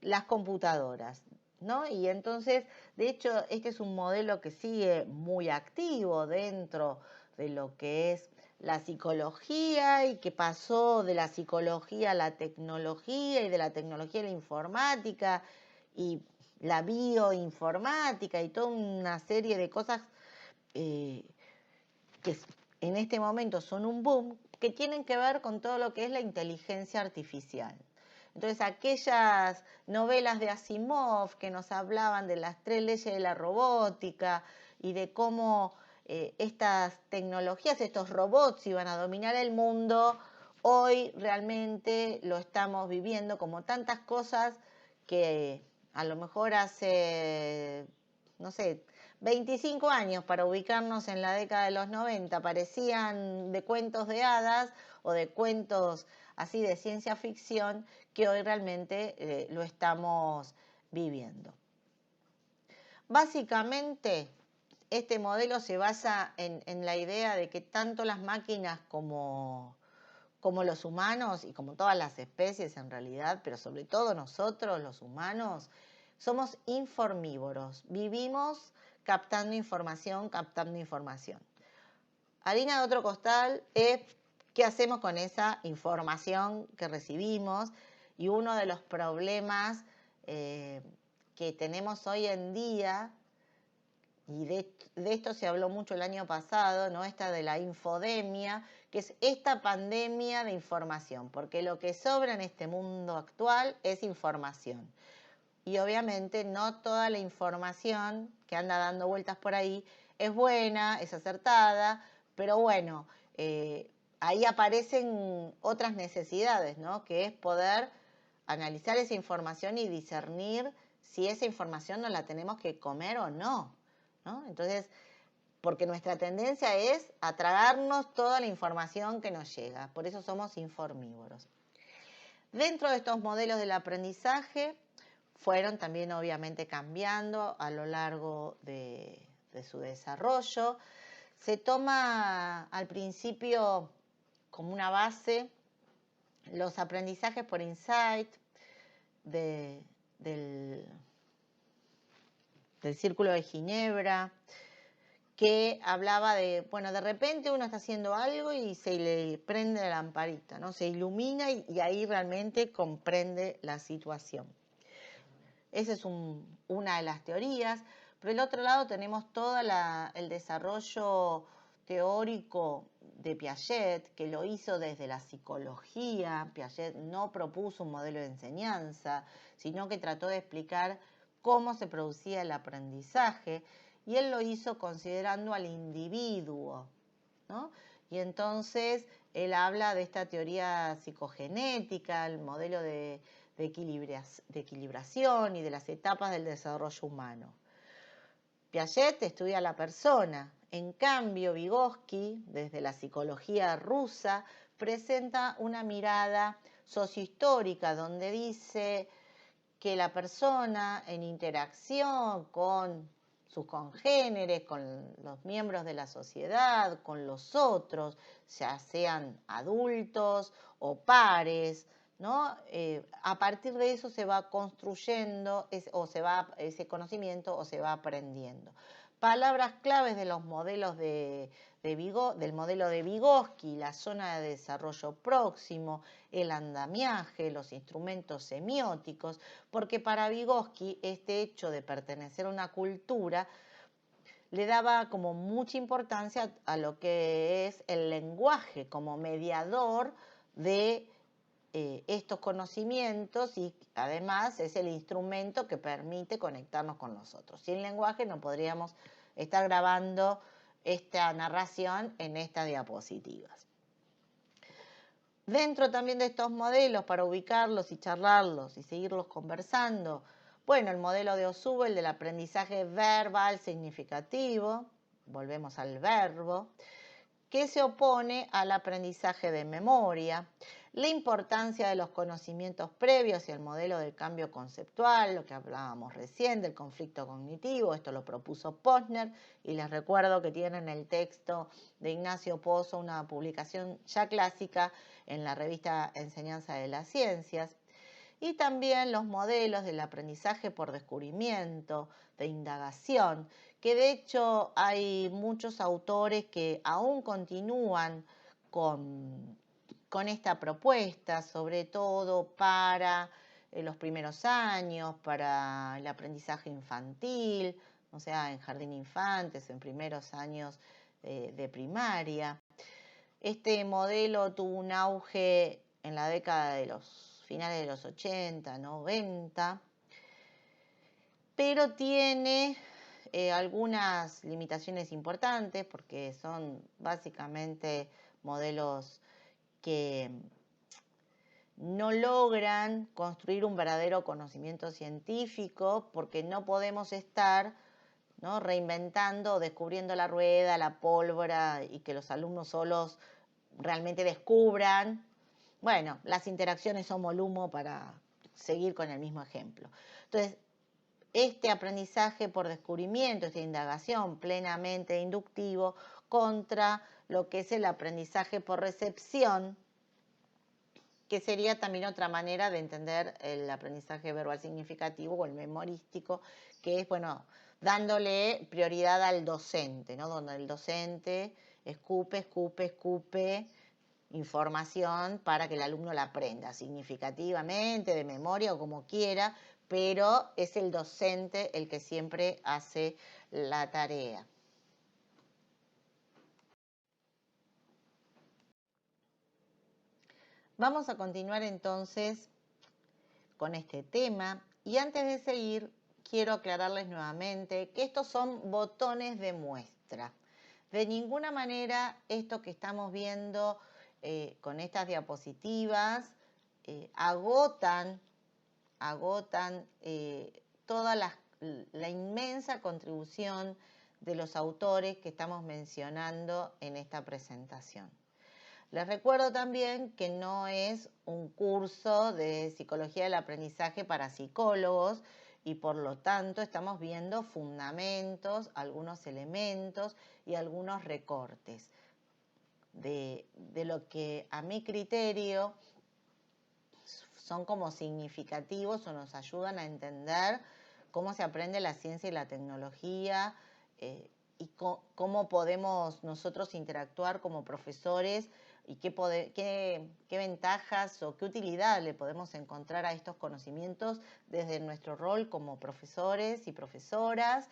las computadoras, ¿no? Y entonces, de hecho, este es un modelo que sigue muy activo dentro de lo que es la psicología y que pasó de la psicología a la tecnología y de la tecnología a la informática y la bioinformática y toda una serie de cosas que en este momento son un boom, que tienen que ver con todo lo que es la inteligencia artificial. Entonces, aquellas novelas de Asimov que nos hablaban de las 3 leyes de la robótica y de cómo estas tecnologías, estos robots iban a dominar el mundo, hoy realmente lo estamos viviendo como tantas cosas que a lo mejor hace, no sé, 25 años para ubicarnos en la década de los 90 parecían de cuentos de hadas o de cuentos así de ciencia ficción, que hoy realmente lo estamos viviendo. Básicamente, este modelo se basa en la idea de que tanto las máquinas como los humanos y como todas las especies en realidad, pero sobre todo nosotros los humanos, somos informívoros, vivimos captando información, captando información. Harina de otro costal es qué hacemos con esa información que recibimos, y uno de los problemas que tenemos hoy en día, y de esto se habló mucho el año pasado, ¿no? Esta de la infodemia, que es esta pandemia de información, porque lo que sobra en este mundo actual es información. Y obviamente no toda la información que anda dando vueltas por ahí es buena, es acertada, pero bueno, ahí aparecen otras necesidades, ¿no? Que es poder analizar esa información y discernir si esa información nos la tenemos que comer o no, ¿no? Entonces, porque nuestra tendencia es a tragarnos toda la información que nos llega, por eso somos informívoros. Dentro de estos modelos del aprendizaje, fueron también obviamente cambiando a lo largo de su desarrollo. Se toma al principio como una base los aprendizajes por insight del Círculo de Ginebra, que hablaba de, bueno, de repente uno está haciendo algo y se le prende la lamparita, ¿no? Se ilumina y ahí realmente comprende la situación. Esa es una de las teorías. Por el otro lado tenemos todo el desarrollo teórico de Piaget, que lo hizo desde la psicología. Piaget no propuso un modelo de enseñanza, sino que trató de explicar cómo se producía el aprendizaje, y él lo hizo considerando al individuo, ¿no? Y entonces él habla de esta teoría psicogenética, el modelo de equilibración y de las etapas del desarrollo humano. Piaget estudia a la persona. En cambio, Vygotsky, desde la psicología rusa, presenta una mirada sociohistórica donde dice que la persona en interacción con sus congéneres, con los miembros de la sociedad, con los otros, ya sean adultos o pares, ¿no? A partir de eso se va construyendo ese conocimiento o se va aprendiendo. Palabras claves de los modelos de del modelo de Vygotsky, la zona de desarrollo próximo, el andamiaje, los instrumentos semióticos, porque para Vygotsky este hecho de pertenecer a una cultura le daba como mucha importancia a lo que es el lenguaje como mediador de estos conocimientos, y además es el instrumento que permite conectarnos con nosotros. Sin lenguaje no podríamos estar grabando esta narración en estas diapositivas. Dentro también de estos modelos, para ubicarlos y charlarlos y seguirlos conversando, bueno, el modelo de Osubo, el del aprendizaje verbal significativo, volvemos al verbo, que se opone al aprendizaje de memoria, la importancia de los conocimientos previos y el modelo del cambio conceptual, lo que hablábamos recién del conflicto cognitivo, esto lo propuso Posner, y les recuerdo que tienen el texto de Ignacio Pozo, una publicación ya clásica en la revista Enseñanza de las Ciencias. Y también los modelos del aprendizaje por descubrimiento, de indagación, que de hecho hay muchos autores que aún continúan con esta propuesta, sobre todo para los primeros años, para el aprendizaje infantil, o sea, en jardín de infantes, en primeros años de primaria. Este modelo tuvo un auge en la década de los finales de los 80, 90, pero tiene algunas limitaciones importantes porque son básicamente modelos que no logran construir un verdadero conocimiento científico, porque no podemos estar, ¿no?, reinventando, descubriendo la rueda, la pólvora, y que los alumnos solos realmente descubran. Bueno, las interacciones son volumen para seguir con el mismo ejemplo. Entonces, este aprendizaje por descubrimiento, esta indagación plenamente inductivo contra lo que es el aprendizaje por recepción, que sería también otra manera de entender el aprendizaje verbal significativo o el memorístico, que es, bueno, dándole prioridad al docente, ¿no?, donde el docente escupe información para que el alumno la aprenda significativamente, de memoria o como quiera, pero es el docente el que siempre hace la tarea. Vamos a continuar entonces con este tema, y antes de seguir quiero aclararles nuevamente que estos son botones de muestra. De ninguna manera esto que estamos viendo con estas diapositivas agotan toda la inmensa contribución de los autores que estamos mencionando en esta presentación. Les recuerdo también que no es un curso de psicología del aprendizaje para psicólogos, y por lo tanto estamos viendo fundamentos, algunos elementos y algunos recortes de lo que a mi criterio son como significativos o nos ayudan a entender cómo se aprende la ciencia y la tecnología, y cómo podemos nosotros interactuar como profesores, y qué ventajas o qué utilidad le podemos encontrar a estos conocimientos desde nuestro rol como profesores y profesoras,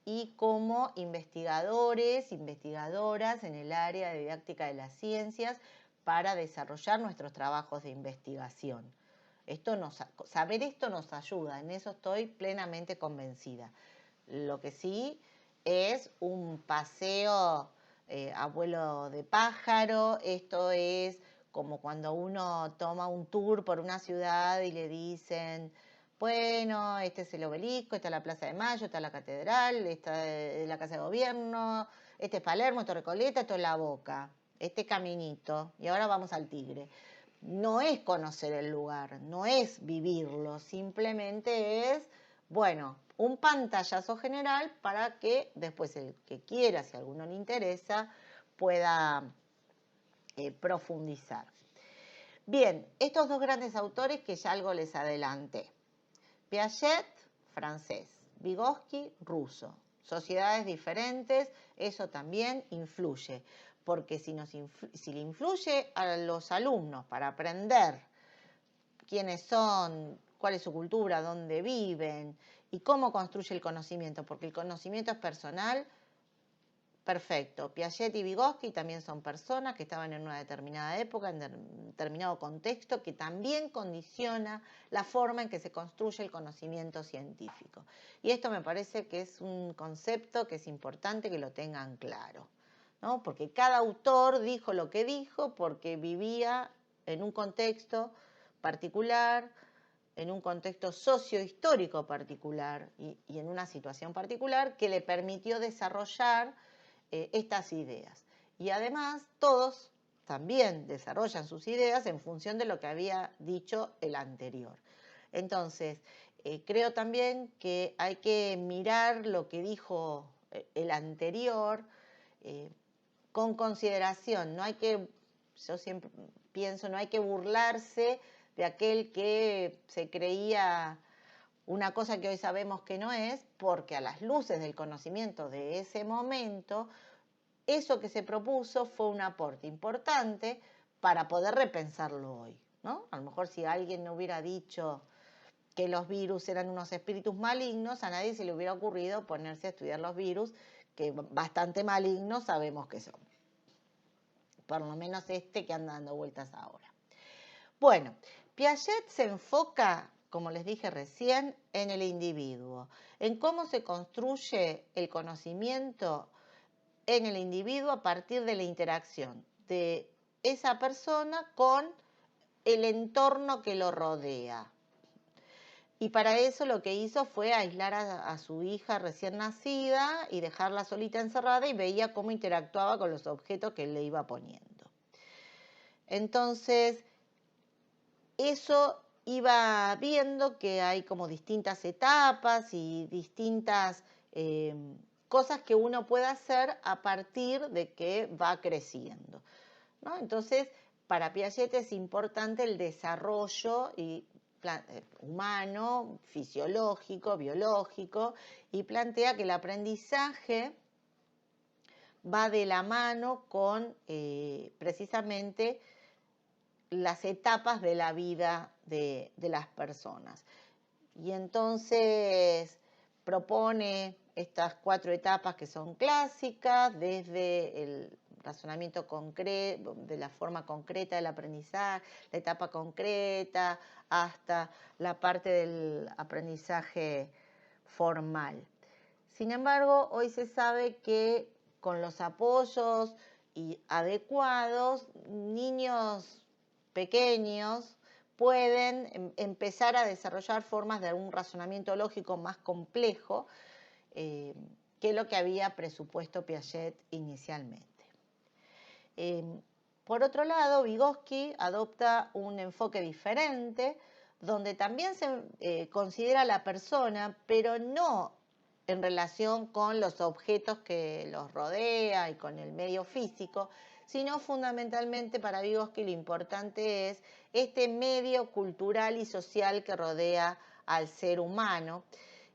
y como investigadores, investigadoras en el área de didáctica de las ciencias, para desarrollar nuestros trabajos de investigación. Saber esto nos ayuda, en eso estoy plenamente convencida. Lo que sí es un paseo a vuelo de pájaro. Esto es como cuando uno toma un tour por una ciudad y le dicen, bueno, este es el Obelisco, esta es la Plaza de Mayo, esta es la Catedral, esta es la Casa de Gobierno, este es Palermo, esto es Recoleta, esto es La Boca, este caminito, y ahora vamos al Tigre. No es conocer el lugar, no es vivirlo, simplemente es, bueno, un pantallazo general para que después el que quiera, si a alguno le interesa, pueda profundizar. Bien, estos dos grandes autores que ya algo les adelanté. Piaget, francés. Vygotsky, ruso. sociedades diferentes, eso también influye, porque si le influye a los alumnos para aprender quiénes son, cuál es su cultura, dónde viven y cómo construye el conocimiento, porque el conocimiento es personal. Perfecto. Piaget y Vygotsky también son personas que estaban en una determinada época, en determinado contexto, que también condiciona la forma en que se construye el conocimiento científico. Y esto me parece que es un concepto que es importante que lo tengan claro, ¿no? Porque cada autor dijo lo que dijo porque vivía en un contexto particular, en un contexto sociohistórico particular y en una situación particular que le permitió desarrollar estas ideas. Y además todos también desarrollan sus ideas en función de lo que había dicho el anterior. Entonces, creo también que hay que mirar lo que dijo el anterior con consideración. No hay que, yo siempre pienso, no hay que burlarse de aquel que se creía una cosa que hoy sabemos que no es, porque a las luces del conocimiento de ese momento, eso que se propuso fue un aporte importante para poder repensarlo hoy, ¿no? A lo mejor si alguien no hubiera dicho que los virus eran unos espíritus malignos, a nadie se le hubiera ocurrido ponerse a estudiar los virus, que bastante malignos sabemos que son. Por lo menos este que anda dando vueltas ahora. Bueno, Piaget se enfoca, como les dije recién, en el individuo, en cómo se construye el conocimiento en el individuo a partir de la interacción de esa persona con el entorno que lo rodea. Y para eso lo que hizo fue aislar a su hija recién nacida y dejarla solita encerrada y veía cómo interactuaba con los objetos que él le iba poniendo. Entonces, eso iba viendo que hay como distintas etapas y distintas cosas que uno puede hacer a partir de que va creciendo, ¿no? Entonces, para Piaget es importante el desarrollo humano, fisiológico, biológico, y plantea que el aprendizaje va de la mano con precisamente las etapas de la vida de las personas. Y entonces propone estas 4 etapas que son clásicas, desde el razonamiento concreto, de la forma concreta del aprendizaje, la etapa concreta, hasta la parte del aprendizaje formal. Sin embargo, hoy se sabe que con los apoyos adecuados, niños pequeños pueden empezar a desarrollar formas de un razonamiento lógico más complejo que lo que había presupuesto Piaget inicialmente. Por otro lado, Vygotsky adopta un enfoque diferente, donde también se considera a la persona, pero no en relación con los objetos que los rodea y con el medio físico, sino fundamentalmente para Vygotsky lo importante es este medio cultural y social que rodea al ser humano.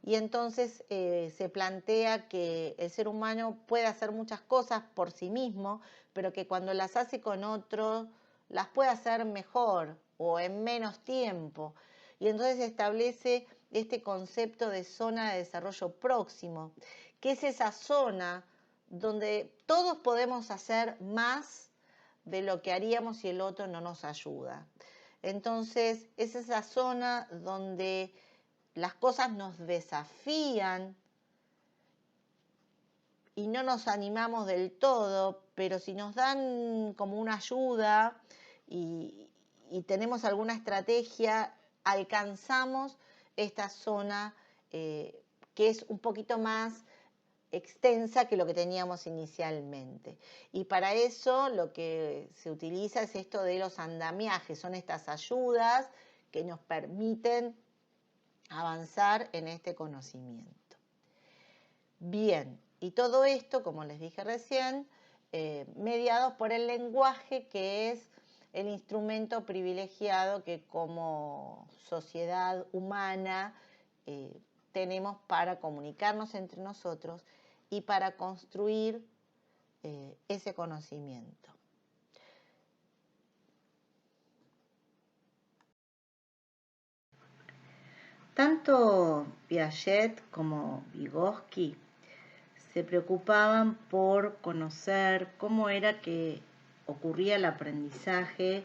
Y entonces se plantea que el ser humano puede hacer muchas cosas por sí mismo, pero que cuando las hace con otro, las puede hacer mejor o en menos tiempo. Y entonces establece este concepto de zona de desarrollo próximo, que es esa zona donde todos podemos hacer más de lo que haríamos si el otro no nos ayuda. Entonces, es esa zona donde las cosas nos desafían y no nos animamos del todo, pero si nos dan como una ayuda y tenemos alguna estrategia, alcanzamos esta zona que es un poquito más extensa que lo que teníamos inicialmente. Y para eso lo que se utiliza es esto de los andamiajes, son estas ayudas que nos permiten avanzar en este conocimiento. Bien, y todo esto, como les dije recién, mediados por el lenguaje, que es el instrumento privilegiado que como sociedad humana tenemos para comunicarnos entre nosotros y para construir ese conocimiento. Tanto Piaget como Vygotsky se preocupaban por conocer cómo era que ocurría el aprendizaje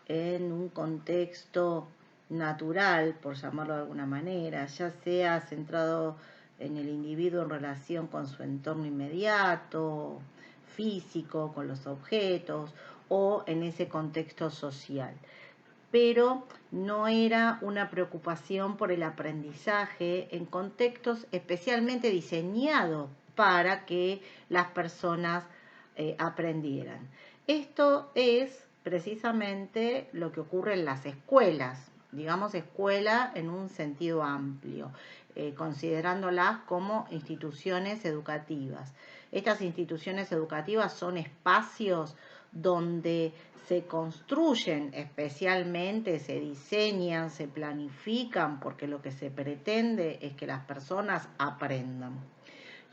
en un contexto natural, por llamarlo de alguna manera, ya sea centrado en el individuo en relación con su entorno inmediato, físico, con los objetos, o en ese contexto social. Pero no era una preocupación por el aprendizaje en contextos especialmente diseñados para que las personas aprendieran. Esto es precisamente lo que ocurre en las escuelas, digamos escuela en un sentido amplio, considerándolas como instituciones educativas. Estas instituciones educativas son espacios donde se construyen especialmente, se diseñan, se planifican, porque lo que se pretende es que las personas aprendan.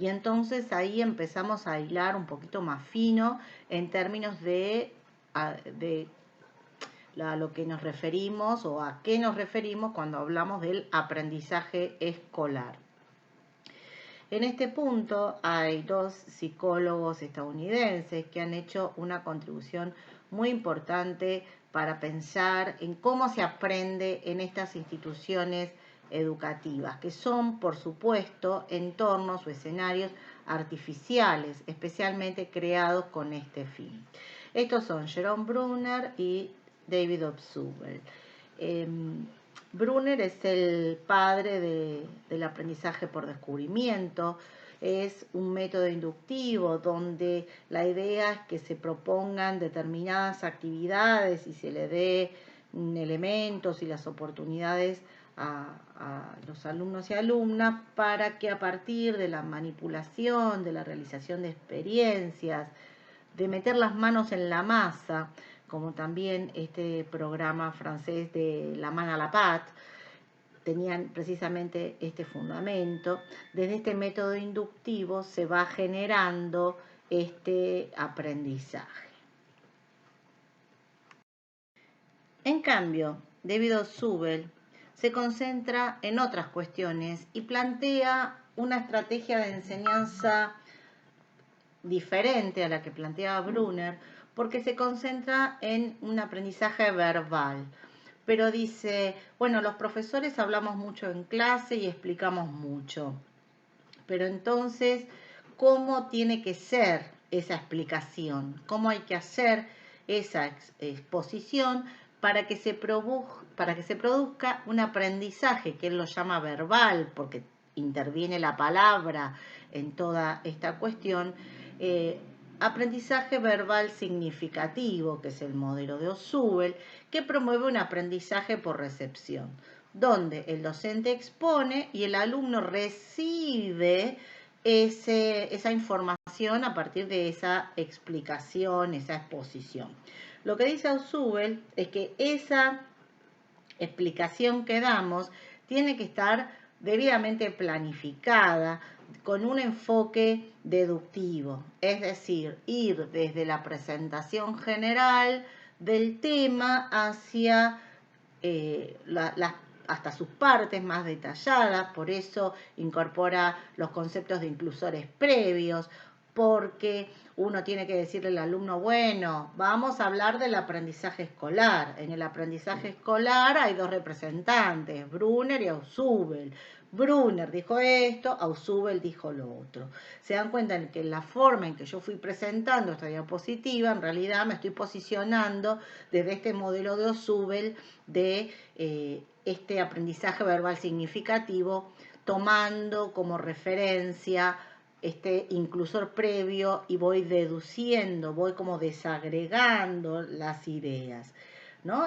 Y entonces ahí empezamos a hilar un poquito más fino en términos de a lo que nos referimos o a qué nos referimos cuando hablamos del aprendizaje escolar. En este punto hay dos psicólogos estadounidenses que han hecho una contribución muy importante para pensar en cómo se aprende en estas instituciones educativas, que son, por supuesto, entornos o escenarios artificiales, especialmente creados con este fin. Estos son Jerome Bruner y David Obsuvel. Bruner es el padre del aprendizaje por descubrimiento. Es un método inductivo donde la idea es que se propongan determinadas actividades y se le dé elementos y las oportunidades a los alumnos y alumnas para que a partir de la manipulación, de la realización de experiencias, de meter las manos en la masa, como también este programa francés de La Main à la Pâte, tenían precisamente este fundamento. Desde este método inductivo se va generando este aprendizaje. En cambio, David Obsuvel se concentra en otras cuestiones y plantea una estrategia de enseñanza diferente a la que planteaba Bruner, porque se concentra en un aprendizaje verbal. Pero dice, bueno, los profesores hablamos mucho en clase y explicamos mucho. Pero entonces, ¿cómo tiene que ser esa explicación? ¿Cómo hay que hacer esa exposición para que se produzca un aprendizaje, que él lo llama verbal, porque interviene la palabra en toda esta cuestión? Aprendizaje verbal significativo, que es el modelo de Obsuvel, que promueve un aprendizaje por recepción, donde el docente expone y el alumno recibe esa información a partir de esa explicación, esa exposición. Lo que dice Obsuvel es que esa explicación que damos tiene que estar debidamente planificada, con un enfoque deductivo, es decir, ir desde la presentación general del tema hacia hasta sus partes más detalladas, por eso incorpora los conceptos de inclusores previos, porque uno tiene que decirle al alumno, bueno, vamos a hablar del aprendizaje escolar. En el aprendizaje escolar hay dos representantes, Bruner y Obsuvel. Bruner dijo esto, Obsuvel dijo lo otro. Se dan cuenta en que la forma en que yo fui presentando esta diapositiva, en realidad me estoy posicionando desde este modelo de Obsuvel de este aprendizaje verbal significativo, tomando como referencia este inclusor previo y voy deduciendo, voy como desagregando las ideas, ¿no?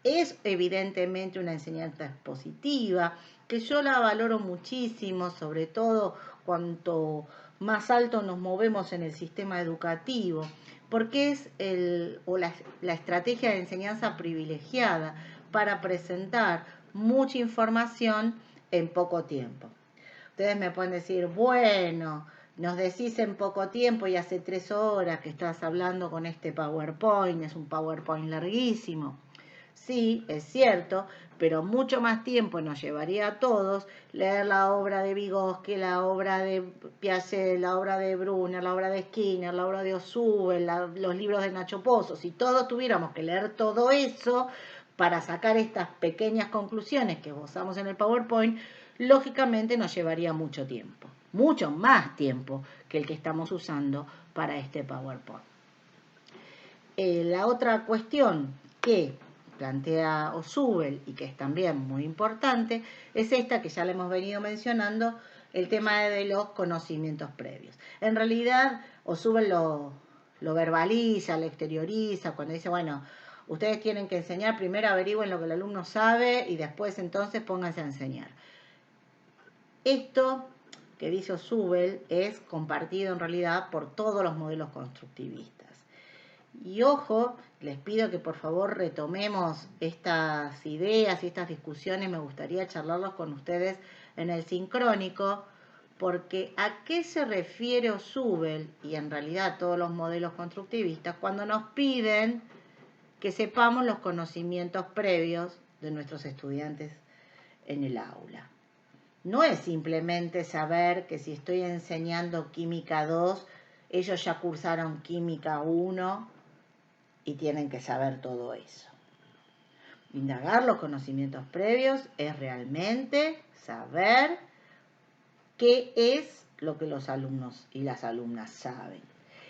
Es evidentemente una enseñanza expositiva, que yo la valoro muchísimo, sobre todo cuanto más alto nos movemos en el sistema educativo, porque es la estrategia de enseñanza privilegiada para presentar mucha información en poco tiempo. Ustedes me pueden decir, bueno, nos decís en poco tiempo y hace 3 horas que estás hablando con este PowerPoint, es un PowerPoint larguísimo. Sí, es cierto, pero mucho más tiempo nos llevaría a todos leer la obra de Vygotsky, la obra de Piaget, la obra de Brunner, la obra de Skinner, la obra de Ausubel, los libros de Nacho Pozo. Si todos tuviéramos que leer todo eso para sacar estas pequeñas conclusiones que esbozamos en el PowerPoint, lógicamente nos llevaría mucho tiempo, mucho más tiempo que el que estamos usando para este PowerPoint. La otra cuestión que plantea Ausubel y que es también muy importante es esta que ya le hemos venido mencionando, el tema de los conocimientos previos. En realidad Ausubel lo verbaliza, lo exterioriza cuando dice, bueno, ustedes tienen que enseñar, primero averigüen lo que el alumno sabe y después entonces pónganse a enseñar. Esto que dice Ausubel es compartido en realidad por todos los modelos constructivistas. Y ojo, les pido que por favor retomemos estas ideas y estas discusiones, me gustaría charlarlos con ustedes en el sincrónico, porque ¿a qué se refiere Ausubel y en realidad todos los modelos constructivistas cuando nos piden que sepamos los conocimientos previos de nuestros estudiantes en el aula? No es simplemente saber que si estoy enseñando Química 2, ellos ya cursaron Química 1 y tienen que saber todo eso. Indagar los conocimientos previos es realmente saber qué es lo que los alumnos y las alumnas saben.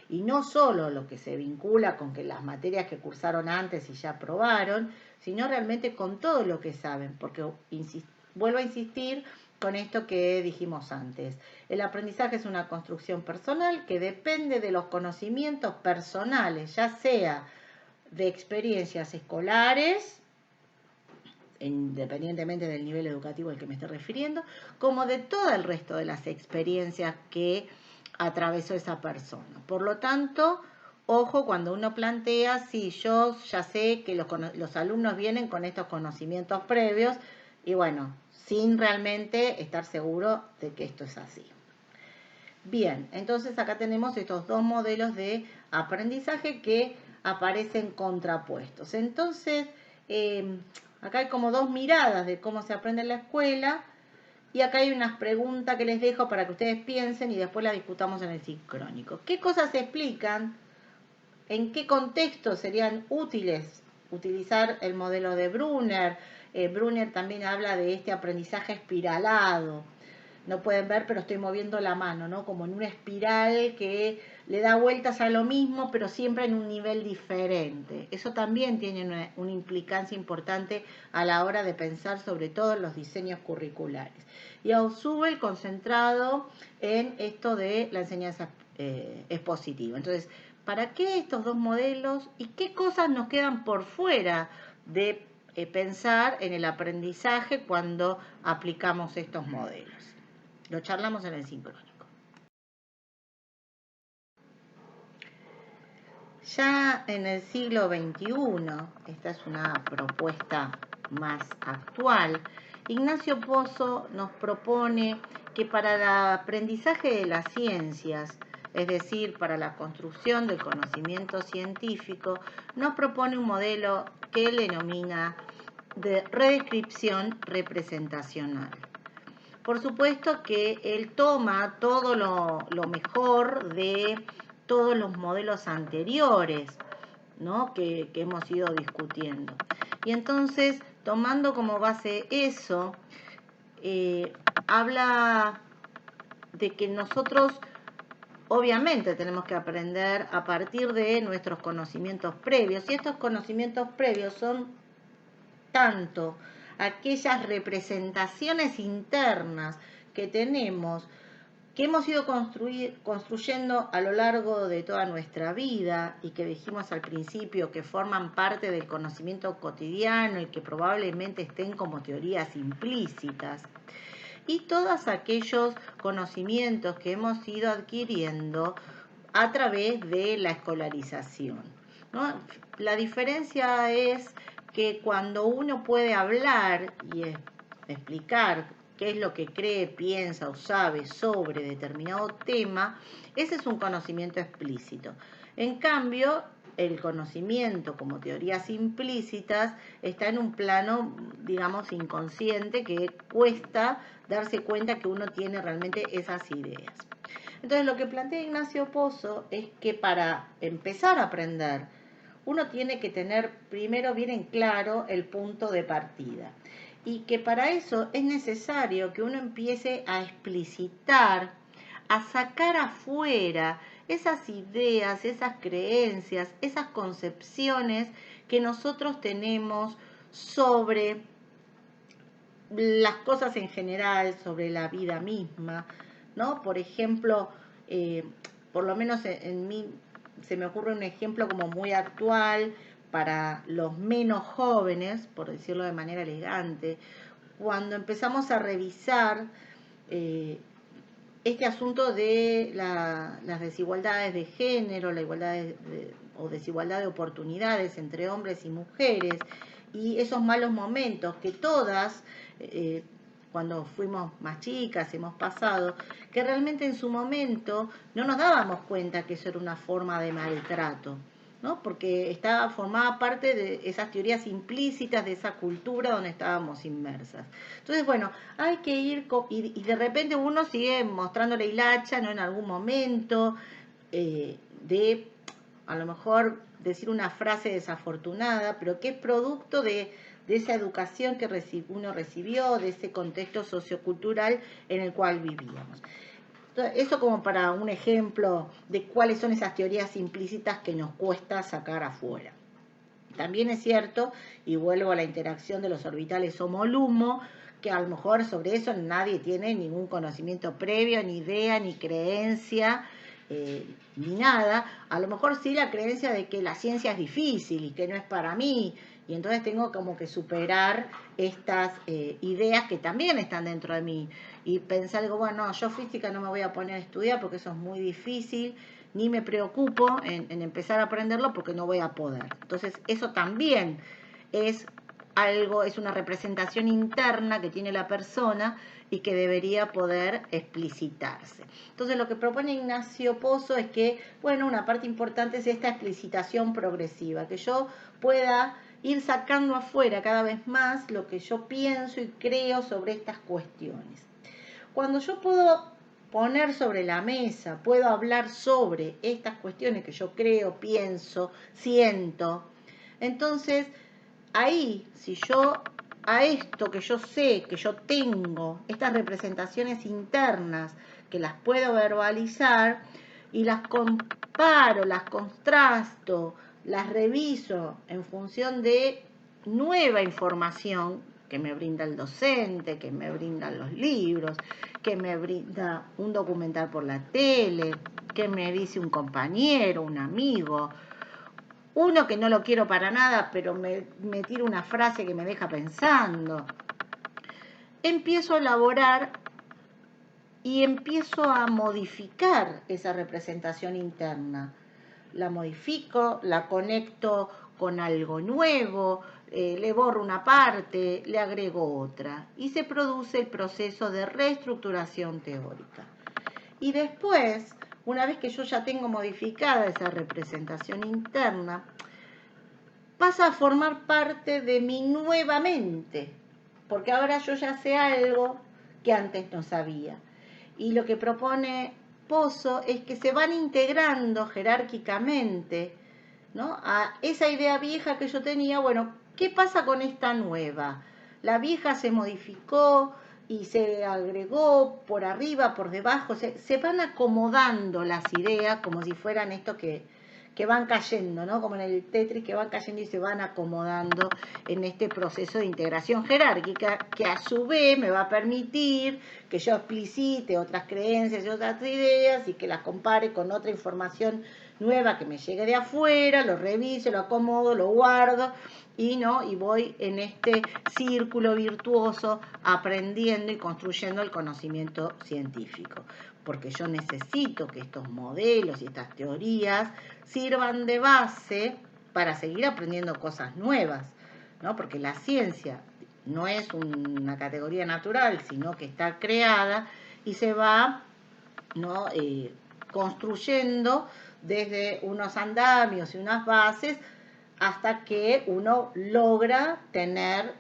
Y no solo lo que se vincula con que las materias que cursaron antes y ya aprobaron, sino realmente con todo lo que saben, porque vuelvo a insistir con esto que dijimos antes. El aprendizaje es una construcción personal que depende de los conocimientos personales, ya sea de experiencias escolares, independientemente del nivel educativo al que me esté refiriendo, como de todo el resto de las experiencias que atravesó esa persona. Por lo tanto, ojo cuando uno plantea, si yo ya sé que los alumnos vienen con estos conocimientos previos y bueno, sin realmente estar seguro de que esto es así. Bien, entonces acá tenemos estos dos modelos de aprendizaje que aparecen contrapuestos. Entonces, acá hay como dos miradas de cómo se aprende en la escuela y acá hay unas preguntas que les dejo para que ustedes piensen y después las discutamos en el sincrónico. ¿Qué cosas se explican? ¿En qué contexto serían útiles utilizar el modelo de Brunner? Brunner también habla de este aprendizaje espiralado. No pueden ver, pero estoy moviendo la mano, ¿no? Como en una espiral que le da vueltas a lo mismo, pero siempre en un nivel diferente. Eso también tiene una implicancia importante a la hora de pensar sobre todo en los diseños curriculares. Y Ausubel concentrado en esto de la enseñanza expositiva. Entonces, ¿para qué estos dos modelos y qué cosas nos quedan por fuera de pensar en el aprendizaje cuando aplicamos estos modelos? Lo charlamos en el sincrónico. Ya en el siglo XXI, esta es una propuesta más actual, Ignacio Pozo nos propone que para el aprendizaje de las ciencias, es decir, para la construcción del conocimiento científico, nos propone un modelo que él denomina de redescripción representacional. Por supuesto que él toma todo lo mejor de todos los modelos anteriores, ¿no? que hemos ido discutiendo. Y entonces, tomando como base eso, habla de que nosotros obviamente tenemos que aprender a partir de nuestros conocimientos previos. Y estos conocimientos previos son tanto aquellas representaciones internas que tenemos, que hemos ido construyendo a lo largo de toda nuestra vida y que dijimos al principio que forman parte del conocimiento cotidiano y que probablemente estén como teorías implícitas, y todos aquellos conocimientos que hemos ido adquiriendo a través de la escolarización, ¿no? La diferencia es que cuando uno puede hablar y explicar qué es lo que cree, piensa o sabe sobre determinado tema, ese es un conocimiento explícito. En cambio, el conocimiento como teorías implícitas está en un plano, digamos, inconsciente, que cuesta darse cuenta que uno tiene realmente esas ideas. Entonces, lo que plantea Ignacio Pozo es que para empezar a aprender, uno tiene que tener primero bien en claro el punto de partida. Y que para eso es necesario que uno empiece a explicitar, a sacar afuera esas ideas, esas creencias, esas concepciones que nosotros tenemos sobre las cosas en general, sobre la vida misma, ¿no? Por ejemplo, por lo menos en mí se me ocurre un ejemplo como muy actual para los menos jóvenes, por decirlo de manera elegante, cuando empezamos a revisar este asunto de las desigualdades de género, la igualdad o desigualdad de oportunidades entre hombres y mujeres, y esos malos momentos que todas, cuando fuimos más chicas, hemos pasado, que realmente en su momento no nos dábamos cuenta que eso era una forma de maltrato, ¿no? Porque formaba parte de esas teorías implícitas de esa cultura donde estábamos inmersas. Entonces, bueno, hay que ir, y de repente uno sigue mostrando la hilacha, ¿no? En algún momento, de a lo mejor decir una frase desafortunada, pero que es producto de esa educación que uno recibió, de ese contexto sociocultural en el cual vivíamos. Eso como para un ejemplo de cuáles son esas teorías implícitas que nos cuesta sacar afuera. También es cierto, y vuelvo a la interacción de los orbitales homo-lumo, que a lo mejor sobre eso nadie tiene ningún conocimiento previo, ni idea, ni creencia, ni nada. A lo mejor sí la creencia de que la ciencia es difícil y que no es para mí, y entonces tengo como que superar estas ideas que también están dentro de mí y pensar, digo, bueno, yo física no me voy a poner a estudiar porque eso es muy difícil, ni me preocupo en empezar a aprenderlo porque no voy a poder. Entonces eso también es algo, es una representación interna que tiene la persona y que debería poder explicitarse. Entonces lo que propone Ignacio Pozo es que, bueno, una parte importante es esta explicitación progresiva, que yo pueda ir sacando afuera cada vez más lo que yo pienso y creo sobre estas cuestiones. Cuando yo puedo poner sobre la mesa, puedo hablar sobre estas cuestiones que yo creo, pienso, siento, entonces ahí, si yo a esto que yo sé, que yo tengo, estas representaciones internas, que las puedo verbalizar y las comparo, las contrasto, las reviso en función de nueva información que me brinda el docente, que me brindan los libros, que me brinda un documental por la tele, que me dice un compañero, un amigo, uno que no lo quiero para nada, pero me tira una frase que me deja pensando. Empiezo a elaborar y empiezo a modificar esa representación interna. La modifico, la conecto con algo nuevo, le borro una parte, le agrego otra. Y se produce el proceso de reestructuración teórica. Y después, una vez que yo ya tengo modificada esa representación interna, pasa a formar parte de mi nueva mente, porque ahora yo ya sé algo que antes no sabía. Y lo que propone Pozo es que se van integrando jerárquicamente, ¿no? A esa idea vieja que yo tenía, bueno, ¿qué pasa con esta nueva? La vieja se modificó y se agregó por arriba, por debajo, se van acomodando las ideas como si fueran esto que van cayendo, ¿no? Como en el Tetris, que van cayendo y se van acomodando en este proceso de integración jerárquica, que a su vez me va a permitir que yo explicite otras creencias y otras ideas y que las compare con otra información nueva que me llegue de afuera, lo reviso, lo acomodo, lo guardo y voy en este círculo virtuoso aprendiendo y construyendo el conocimiento científico, porque yo necesito que estos modelos y estas teorías sirvan de base para seguir aprendiendo cosas nuevas, ¿no? Porque la ciencia no es una categoría natural, sino que está creada y se va, ¿no? Construyendo desde unos andamios y unas bases hasta que uno logra tener,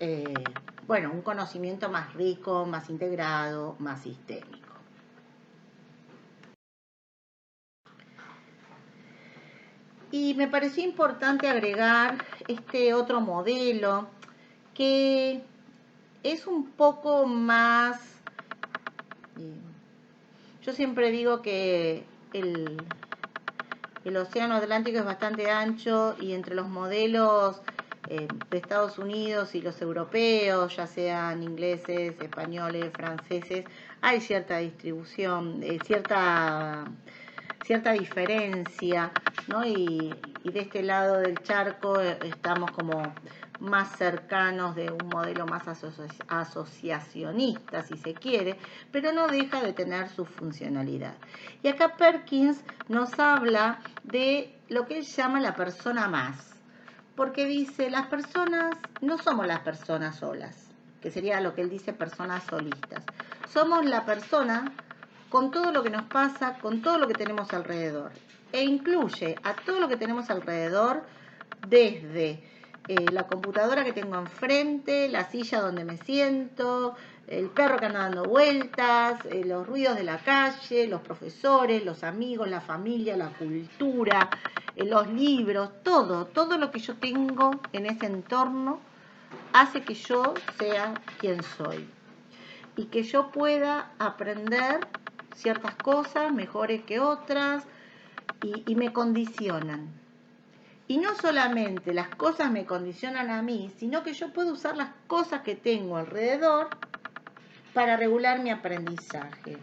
bueno, un conocimiento más rico, más integrado, más sistémico. Y me pareció importante agregar este otro modelo que es un poco más, yo siempre digo que el océano Atlántico es bastante ancho y entre los modelos de Estados Unidos y los europeos, ya sean ingleses, españoles, franceses, hay cierta distribución, cierta diferencia, ¿no? Y de este lado del charco estamos como más cercanos de un modelo más asociacionista, si se quiere, pero no deja de tener su funcionalidad. Y acá Perkins nos habla de lo que él llama la persona más, porque dice, las personas no somos las personas solas, que sería lo que él dice personas solistas. Somos la persona con todo lo que nos pasa, con todo lo que tenemos alrededor. E incluye a todo lo que tenemos alrededor desde la computadora que tengo enfrente, la silla donde me siento, el perro que anda dando vueltas, los ruidos de la calle, los profesores, los amigos, la familia, la cultura, los libros, todo lo que yo tengo en ese entorno hace que yo sea quien soy y que yo pueda aprender ciertas cosas mejores que otras y me condicionan. Y no solamente las cosas me condicionan a mí, sino que yo puedo usar las cosas que tengo alrededor para regular mi aprendizaje.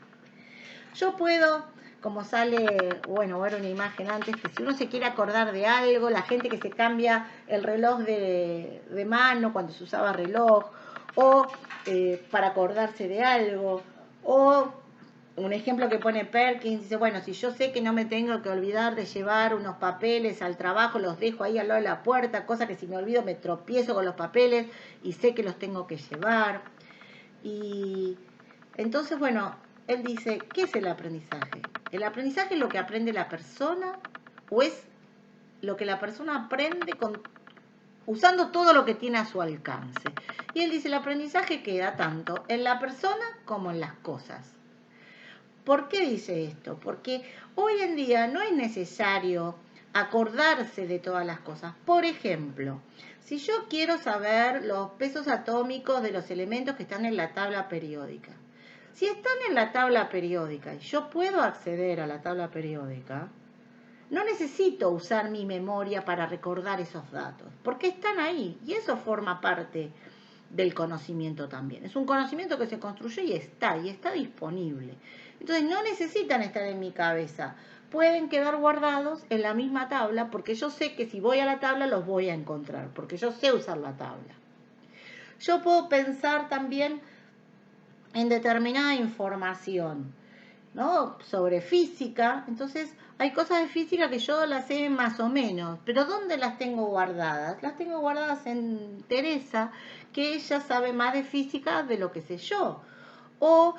Yo puedo, como sale, bueno, era una imagen antes, que si uno se quiere acordar de algo, la gente que se cambia el reloj de mano cuando se usaba reloj, o para acordarse de algo, o un ejemplo que pone Perkins, dice, bueno, si yo sé que no me tengo que olvidar de llevar unos papeles al trabajo, los dejo ahí al lado de la puerta, cosa que si me olvido me tropiezo con los papeles y sé que los tengo que llevar. Y entonces, bueno, él dice, ¿qué es el aprendizaje? ¿El aprendizaje es lo que aprende la persona o es lo que la persona aprende usando todo lo que tiene a su alcance? Y él dice, el aprendizaje queda tanto en la persona como en las cosas. ¿Por qué dice esto? Porque hoy en día no es necesario acordarse de todas las cosas. Por ejemplo, si yo quiero saber los pesos atómicos de los elementos que están en la tabla periódica, si están en la tabla periódica y yo puedo acceder a la tabla periódica, no necesito usar mi memoria para recordar esos datos, porque están ahí y eso forma parte del conocimiento también. Es un conocimiento que se construye y está disponible. Entonces no necesitan estar en mi cabeza, pueden quedar guardados en la misma tabla porque yo sé que si voy a la tabla los voy a encontrar, porque yo sé usar la tabla. Yo puedo pensar también en determinada información, ¿no? Sobre física, entonces hay cosas de física que yo las sé más o menos, pero ¿dónde las tengo guardadas? Las tengo guardadas en Teresa, que ella sabe más de física de lo que sé yo. O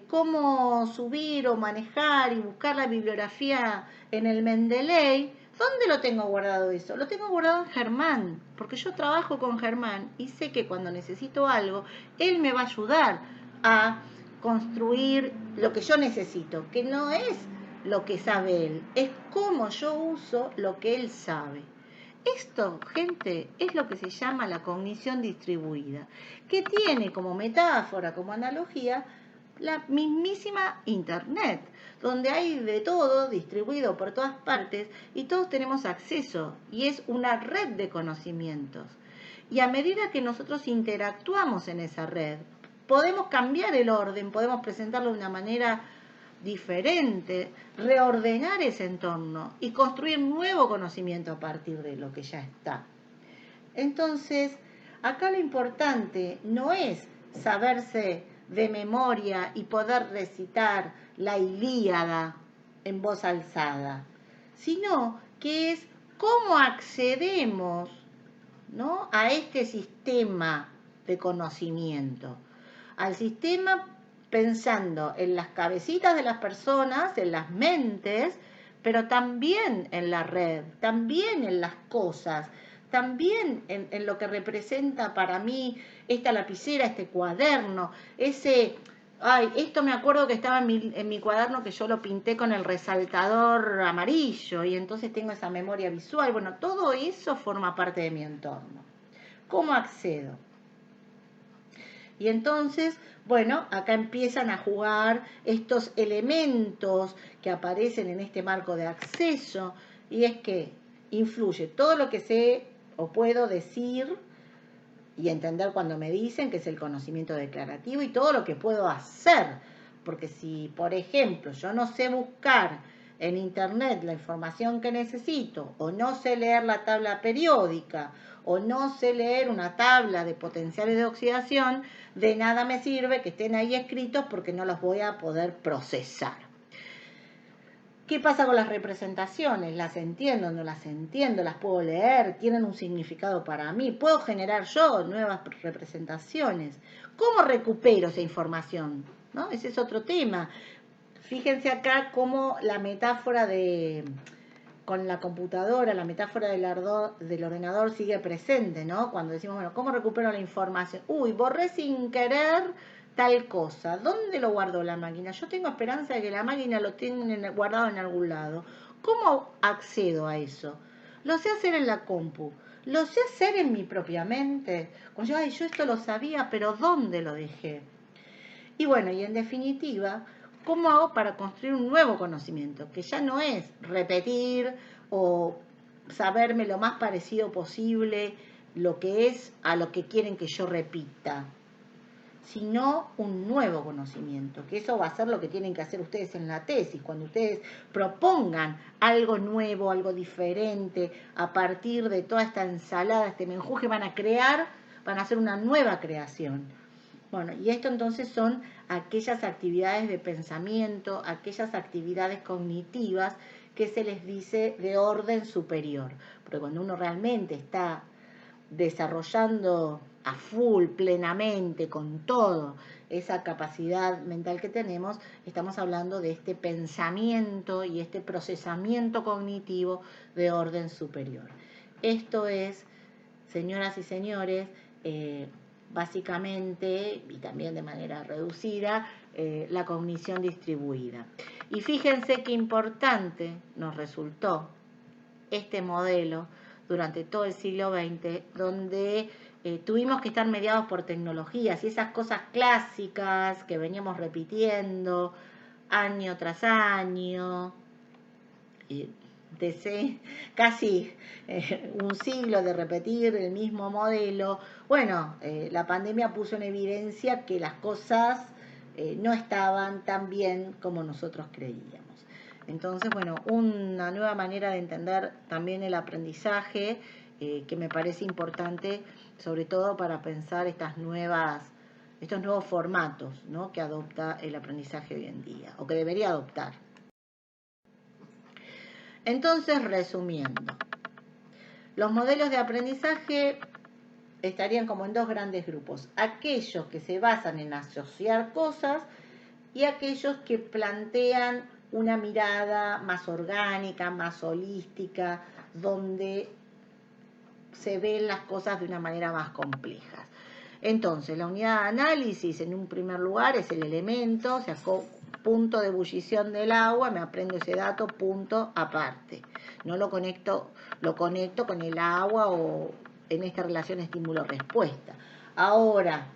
cómo subir o manejar y buscar la bibliografía en el Mendeley. ¿Dónde lo tengo guardado eso? Lo tengo guardado en Germán, porque yo trabajo con Germán y sé que cuando necesito algo, él me va a ayudar a construir lo que yo necesito, que no es lo que sabe él, es cómo yo uso lo que él sabe. Esto, gente, es lo que se llama la cognición distribuida, que tiene como metáfora, como analogía, la mismísima Internet, donde hay de todo distribuido por todas partes y todos tenemos acceso y es una red de conocimientos. Y a medida que nosotros interactuamos en esa red, podemos cambiar el orden, podemos presentarlo de una manera diferente, reordenar ese entorno y construir nuevo conocimiento a partir de lo que ya está. Entonces, acá lo importante no es saberse de memoria y poder recitar la Ilíada en voz alzada, sino que es cómo accedemos, ¿no?, a este sistema de conocimiento. Al sistema pensando en las cabecitas de las personas, en las mentes, pero también en la red, también en las cosas, también en lo que representa para mí esta lapicera, este cuaderno, ese... Ay, esto me acuerdo que estaba en mi cuaderno que yo lo pinté con el resaltador amarillo y entonces tengo esa memoria visual. Bueno, todo eso forma parte de mi entorno. ¿Cómo accedo? Y entonces, bueno, acá empiezan a jugar estos elementos que aparecen en este marco de acceso y es que influye todo lo que sé o puedo decir y entender cuando me dicen que es el conocimiento declarativo y todo lo que puedo hacer. Porque si, por ejemplo, yo no sé buscar en internet la información que necesito, o no sé leer la tabla periódica, o no sé leer una tabla de potenciales de oxidación, de nada me sirve que estén ahí escritos porque no los voy a poder procesar. ¿Qué pasa con las representaciones? ¿Las entiendo? ¿No las entiendo? ¿Las puedo leer? ¿Tienen un significado para mí? ¿Puedo generar yo nuevas representaciones? ¿Cómo recupero esa información? ¿No? Ese es otro tema. Fíjense acá cómo la metáfora con la computadora, la metáfora del ordenador sigue presente, ¿no? Cuando decimos, bueno, ¿cómo recupero la información? Uy, borré sin querer tal cosa. ¿Dónde lo guardó la máquina? Yo tengo esperanza de que la máquina lo tiene guardado en algún lado. ¿Cómo accedo a eso? Lo sé hacer en la compu. Lo sé hacer en mi propia mente. Cuando yo, ay, yo esto lo sabía, pero ¿dónde lo dejé? Y bueno, y en definitiva, ¿cómo hago para construir un nuevo conocimiento? Que ya no es repetir o saberme lo más parecido posible lo que es a lo que quieren que yo repita, sino un nuevo conocimiento, que eso va a ser lo que tienen que hacer ustedes en la tesis, cuando ustedes propongan algo nuevo, algo diferente, a partir de toda esta ensalada, este menjurje, van a hacer una nueva creación. Bueno, y esto entonces son aquellas actividades de pensamiento, aquellas actividades cognitivas que se les dice de orden superior. Porque cuando uno realmente está desarrollando a full, plenamente, con todo, esa capacidad mental que tenemos, estamos hablando de este pensamiento y este procesamiento cognitivo de orden superior. Esto es, señoras y señores, básicamente, y también de manera reducida, la cognición distribuida. Y fíjense qué importante nos resultó este modelo durante todo el siglo XX, donde tuvimos que estar mediados por tecnologías y esas cosas clásicas que veníamos repitiendo año tras año, desde casi un siglo de repetir el mismo modelo. Bueno, la pandemia puso en evidencia que las cosas no estaban tan bien como nosotros creíamos. Entonces, bueno, una nueva manera de entender también el aprendizaje que me parece importante, sobre todo para pensar estos nuevos formatos, ¿no?, que adopta el aprendizaje hoy en día, o que debería adoptar. Entonces, resumiendo, los modelos de aprendizaje estarían como en dos grandes grupos: aquellos que se basan en asociar cosas y aquellos que plantean una mirada más orgánica, más holística, donde se ven las cosas de una manera más compleja. Entonces, la unidad de análisis, en un primer lugar, es el elemento, o sea, punto de ebullición del agua, me aprendo ese dato, punto aparte. No lo conecto con el agua o en esta relación estímulo-respuesta. Ahora,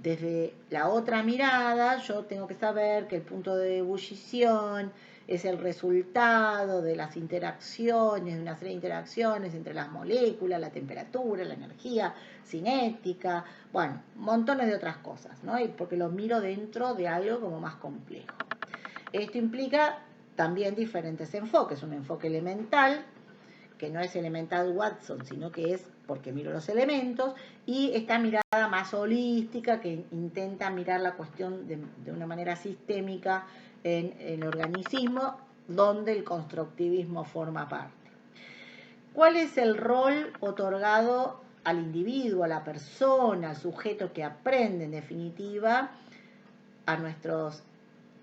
desde la otra mirada, yo tengo que saber que el punto de ebullición es el resultado de las interacciones, de una serie de interacciones entre las moléculas, la temperatura, la energía cinética, bueno, montones de otras cosas, ¿no? Y porque lo miro dentro de algo como más complejo. Esto implica también diferentes enfoques: un enfoque elemental, que no es elemental Watson, sino que es porque miro los elementos, y esta mirada más holística que intenta mirar la cuestión de una manera sistémica en el organicismo, donde el constructivismo forma parte. ¿Cuál es el rol otorgado al individuo, a la persona, al sujeto que aprende, en definitiva, a nuestros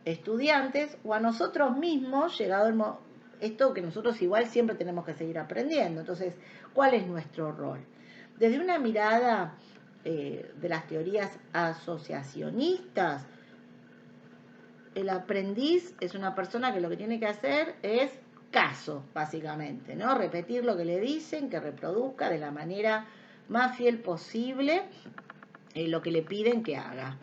estudiantes o a nosotros mismos, llegado esto que nosotros igual siempre tenemos que seguir aprendiendo. Entonces, ¿cuál es nuestro rol? Desde una mirada de las teorías asociacionistas, el aprendiz es una persona que lo que tiene que hacer es caso, básicamente, ¿no? Repetir lo que le dicen, que reproduzca de la manera más fiel posible lo que le piden que haga.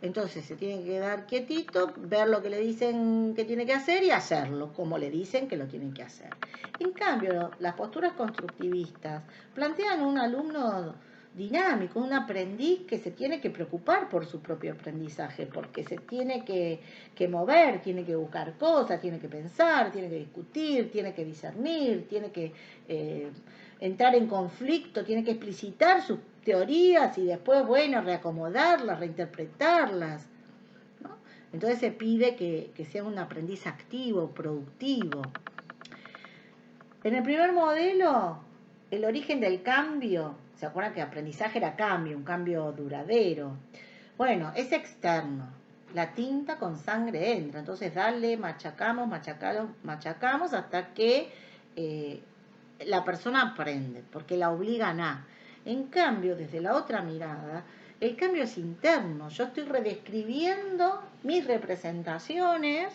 Entonces se tiene que quedar quietito, ver lo que le dicen que tiene que hacer y hacerlo como le dicen que lo tienen que hacer. En cambio, las posturas constructivistas plantean un alumno dinámico, un aprendiz que se tiene que preocupar por su propio aprendizaje, porque se tiene que mover, tiene que buscar cosas, tiene que pensar, tiene que discutir, tiene que discernir, tiene que entrar en conflicto, tiene que explicitar sus teorías y después, bueno, reacomodarlas, reinterpretarlas, ¿no? Entonces se pide que sea un aprendiz activo, productivo. En el primer modelo, el origen del cambio, ¿se acuerdan que aprendizaje era cambio, un cambio duradero? Bueno, es externo. La tinta con sangre entra, entonces dale, machacamos, machacamos, machacamos hasta que la persona aprende, porque la obligan a. En cambio, desde la otra mirada, el cambio es interno. Yo estoy redescribiendo mis representaciones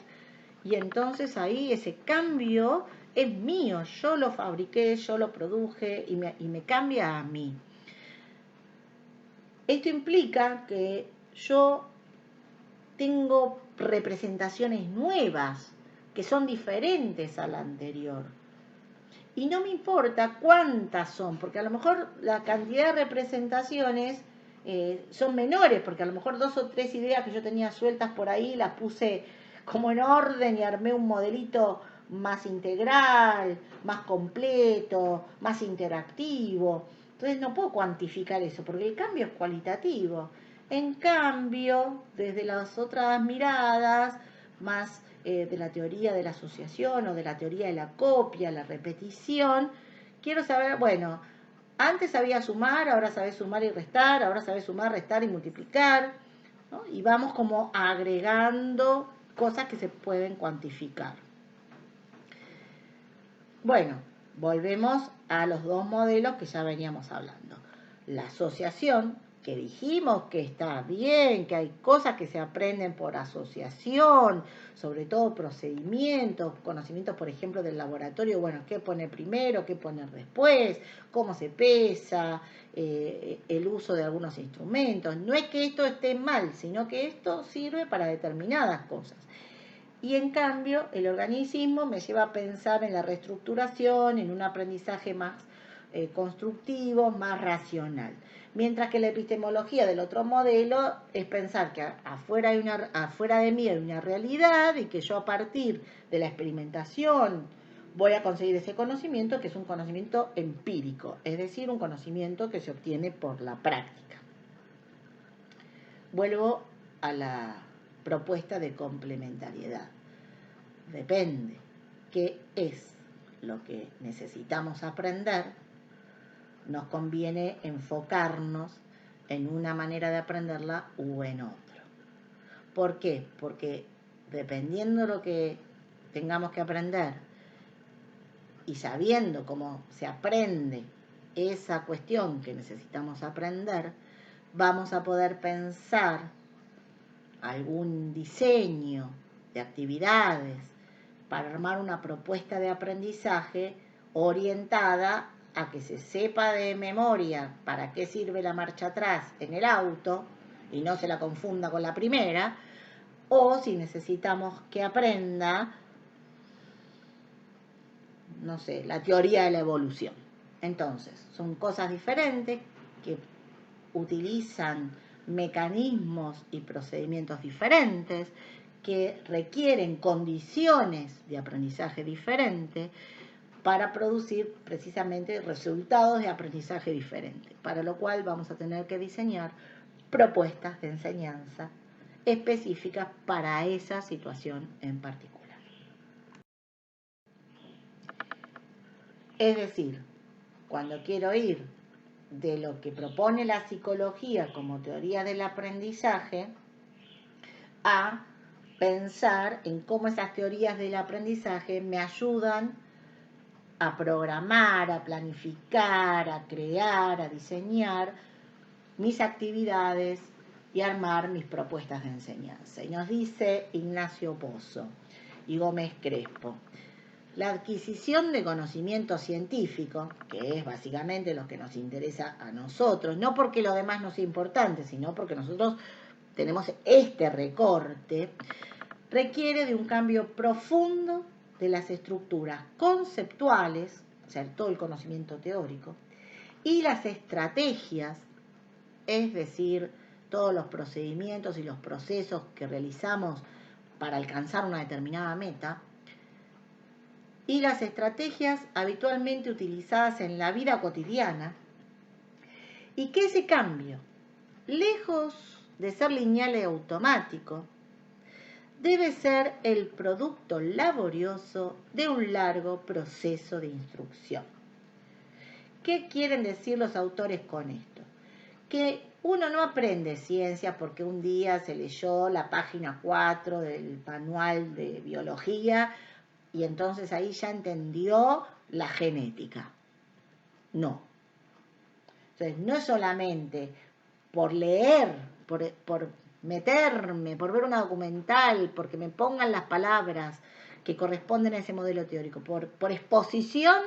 y entonces ahí ese cambio es mío. Yo lo fabriqué, yo lo produje y me cambia a mí. Esto implica que yo tengo representaciones nuevas que son diferentes a la anterior. Y no me importa cuántas son, porque a lo mejor la cantidad de representaciones son menores, porque a lo mejor 2 o 3 ideas que yo tenía sueltas por ahí las puse como en orden y armé un modelito más integral, más completo, más interactivo. Entonces no puedo cuantificar eso, porque el cambio es cualitativo. En cambio, desde las otras miradas, más de la teoría de la asociación o de la teoría de la copia, la repetición, quiero saber, bueno, antes sabía sumar, ahora sabés sumar y restar, ahora sabés sumar, restar y multiplicar, ¿no? Y vamos como agregando cosas que se pueden cuantificar. Bueno, volvemos a los dos modelos que ya veníamos hablando. La asociación, que dijimos que está bien, que hay cosas que se aprenden por asociación, sobre todo procedimientos, conocimientos, por ejemplo, del laboratorio, bueno, qué poner primero, qué poner después, cómo se pesa, el uso de algunos instrumentos. No es que esto esté mal, sino que esto sirve para determinadas cosas. Y en cambio, el organicismo me lleva a pensar en la reestructuración, en un aprendizaje más constructivo, más racional. Mientras que la epistemología del otro modelo es pensar que afuera de mí hay una realidad y que yo a partir de la experimentación voy a conseguir ese conocimiento, que es un conocimiento empírico, es decir, un conocimiento que se obtiene por la práctica. Vuelvo a la propuesta de complementariedad. Depende qué es lo que necesitamos aprender, nos conviene enfocarnos en una manera de aprenderla u en otra. ¿Por qué? Porque dependiendo de lo que tengamos que aprender y sabiendo cómo se aprende esa cuestión que necesitamos aprender, vamos a poder pensar algún diseño de actividades para armar una propuesta de aprendizaje orientada a que se sepa de memoria para qué sirve la marcha atrás en el auto y no se la confunda con la primera, o si necesitamos que aprenda, no sé, la teoría de la evolución. Entonces, son cosas diferentes que utilizan mecanismos y procedimientos diferentes, que requieren condiciones de aprendizaje diferentes para producir precisamente resultados de aprendizaje diferentes, para lo cual vamos a tener que diseñar propuestas de enseñanza específicas para esa situación en particular. Es decir, cuando quiero ir de lo que propone la psicología como teoría del aprendizaje a pensar en cómo esas teorías del aprendizaje me ayudan a programar, a planificar, a crear, a diseñar mis actividades y armar mis propuestas de enseñanza. Y nos dice Ignacio Pozo y Gómez Crespo: la adquisición de conocimiento científico, que es básicamente lo que nos interesa a nosotros, no porque lo demás no sea importante, sino porque nosotros tenemos este recorte, requiere de un cambio profundo de las estructuras conceptuales, o sea, todo el conocimiento teórico, y las estrategias, es decir, todos los procedimientos y los procesos que realizamos para alcanzar una determinada meta, y las estrategias habitualmente utilizadas en la vida cotidiana, y que ese cambio, lejos de ser lineal y automático, debe ser el producto laborioso de un largo proceso de instrucción. ¿Qué quieren decir los autores con esto? Que uno no aprende ciencia porque un día se leyó la página 4 del manual de biología y entonces ahí ya entendió la genética. No. Entonces, no es solamente por leer, por meterme, por ver una documental, porque me pongan las palabras que corresponden a ese modelo teórico. Por exposición,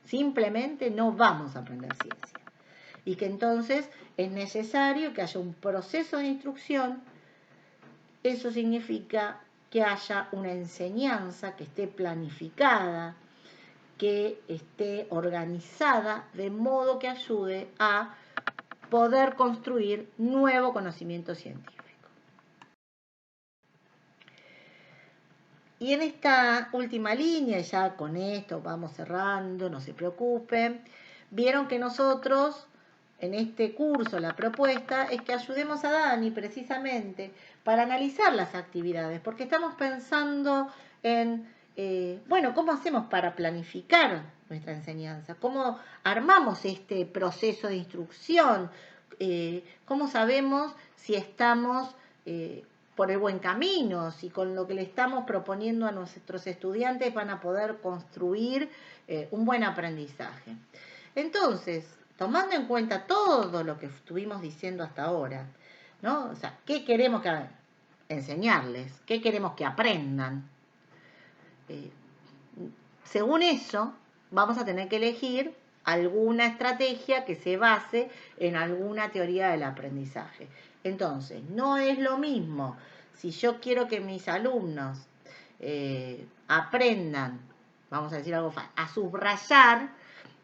simplemente no vamos a aprender ciencia. Y que entonces es necesario que haya un proceso de instrucción. Eso significa que haya una enseñanza que esté planificada, que esté organizada, de modo que ayude a poder construir nuevo conocimiento científico. Y en esta última línea, ya con esto vamos cerrando, no se preocupen, vieron que nosotros en este curso la propuesta es que ayudemos a Dani precisamente para analizar las actividades, porque estamos pensando en, bueno, ¿cómo hacemos para planificar nuestra enseñanza? ¿Cómo armamos este proceso de instrucción? ¿Cómo sabemos si estamos por el buen camino, si con lo que le estamos proponiendo a nuestros estudiantes van a poder construir un buen aprendizaje? Entonces, tomando en cuenta todo lo que estuvimos diciendo hasta ahora, ¿no? O sea, ¿qué queremos enseñarles? ¿Qué queremos que aprendan? Según eso, vamos a tener que elegir alguna estrategia que se base en alguna teoría del aprendizaje. Entonces, no es lo mismo si yo quiero que mis alumnos aprendan, vamos a decir algo fácil, a subrayar.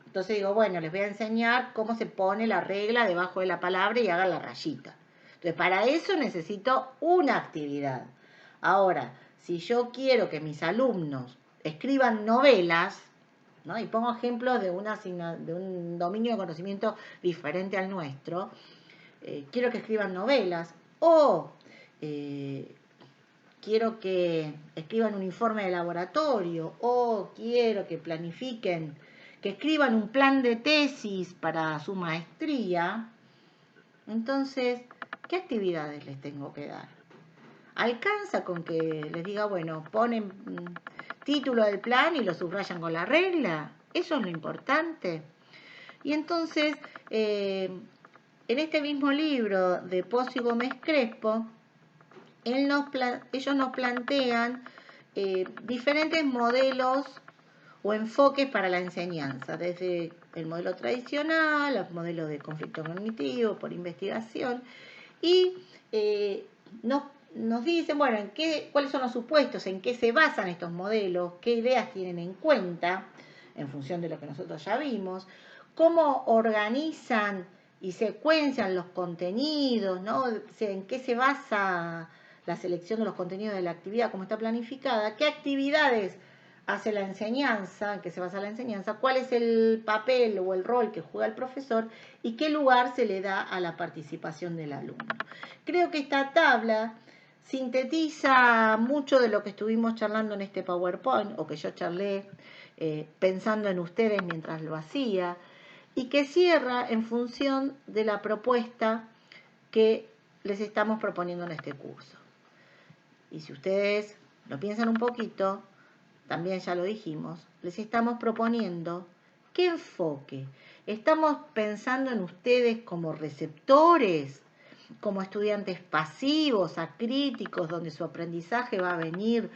Entonces digo, bueno, les voy a enseñar cómo se pone la regla debajo de la palabra y hagan la rayita. Entonces, para eso necesito una actividad. Ahora, si yo quiero que mis alumnos escriban novelas, ¿no? Y pongo ejemplos de un dominio de conocimiento diferente al nuestro, quiero que escriban novelas o quiero que escriban un informe de laboratorio o quiero que planifiquen, que escriban un plan de tesis para su maestría. Entonces, ¿qué actividades les tengo que dar? ¿Alcanza con que les diga, bueno, ponen título del plan y lo subrayan con la regla? Eso es lo importante. Y entonces, en este mismo libro de Pozo y Gómez Crespo, ellos nos plantean diferentes modelos o enfoques para la enseñanza, desde el modelo tradicional, los modelos de conflicto cognitivo, por investigación, y nos dicen, bueno, cuáles son los supuestos, en qué se basan estos modelos, qué ideas tienen en cuenta, en función de lo que nosotros ya vimos, cómo organizan y secuencian los contenidos, ¿no? En qué se basa la selección de los contenidos de la actividad, cómo está planificada, qué actividades hace la enseñanza, en qué se basa la enseñanza, cuál es el papel o el rol que juega el profesor y qué lugar se le da a la participación del alumno. Creo que esta tabla sintetiza mucho de lo que estuvimos charlando en este PowerPoint, o que yo charlé pensando en ustedes mientras lo hacía, y que cierra en función de la propuesta que les estamos proponiendo en este curso. Y si ustedes lo piensan un poquito, también ya lo dijimos, les estamos proponiendo qué enfoque. Estamos pensando en ustedes como receptores, como estudiantes pasivos, acríticos, donde su aprendizaje va a venir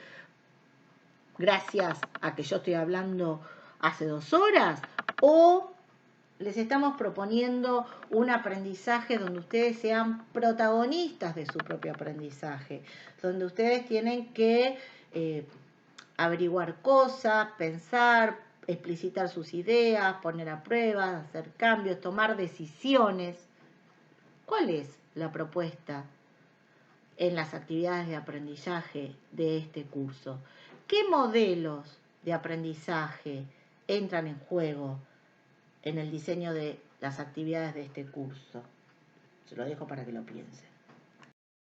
gracias a que yo estoy hablando hace 2 horas, o les estamos proponiendo un aprendizaje donde ustedes sean protagonistas de su propio aprendizaje, donde ustedes tienen que averiguar cosas, pensar, explicitar sus ideas, poner a prueba, hacer cambios, tomar decisiones. ¿Cuál es la propuesta en las actividades de aprendizaje de este curso? ¿Qué modelos de aprendizaje entran en juego en el diseño de las actividades de este curso? Se lo dejo para que lo piensen.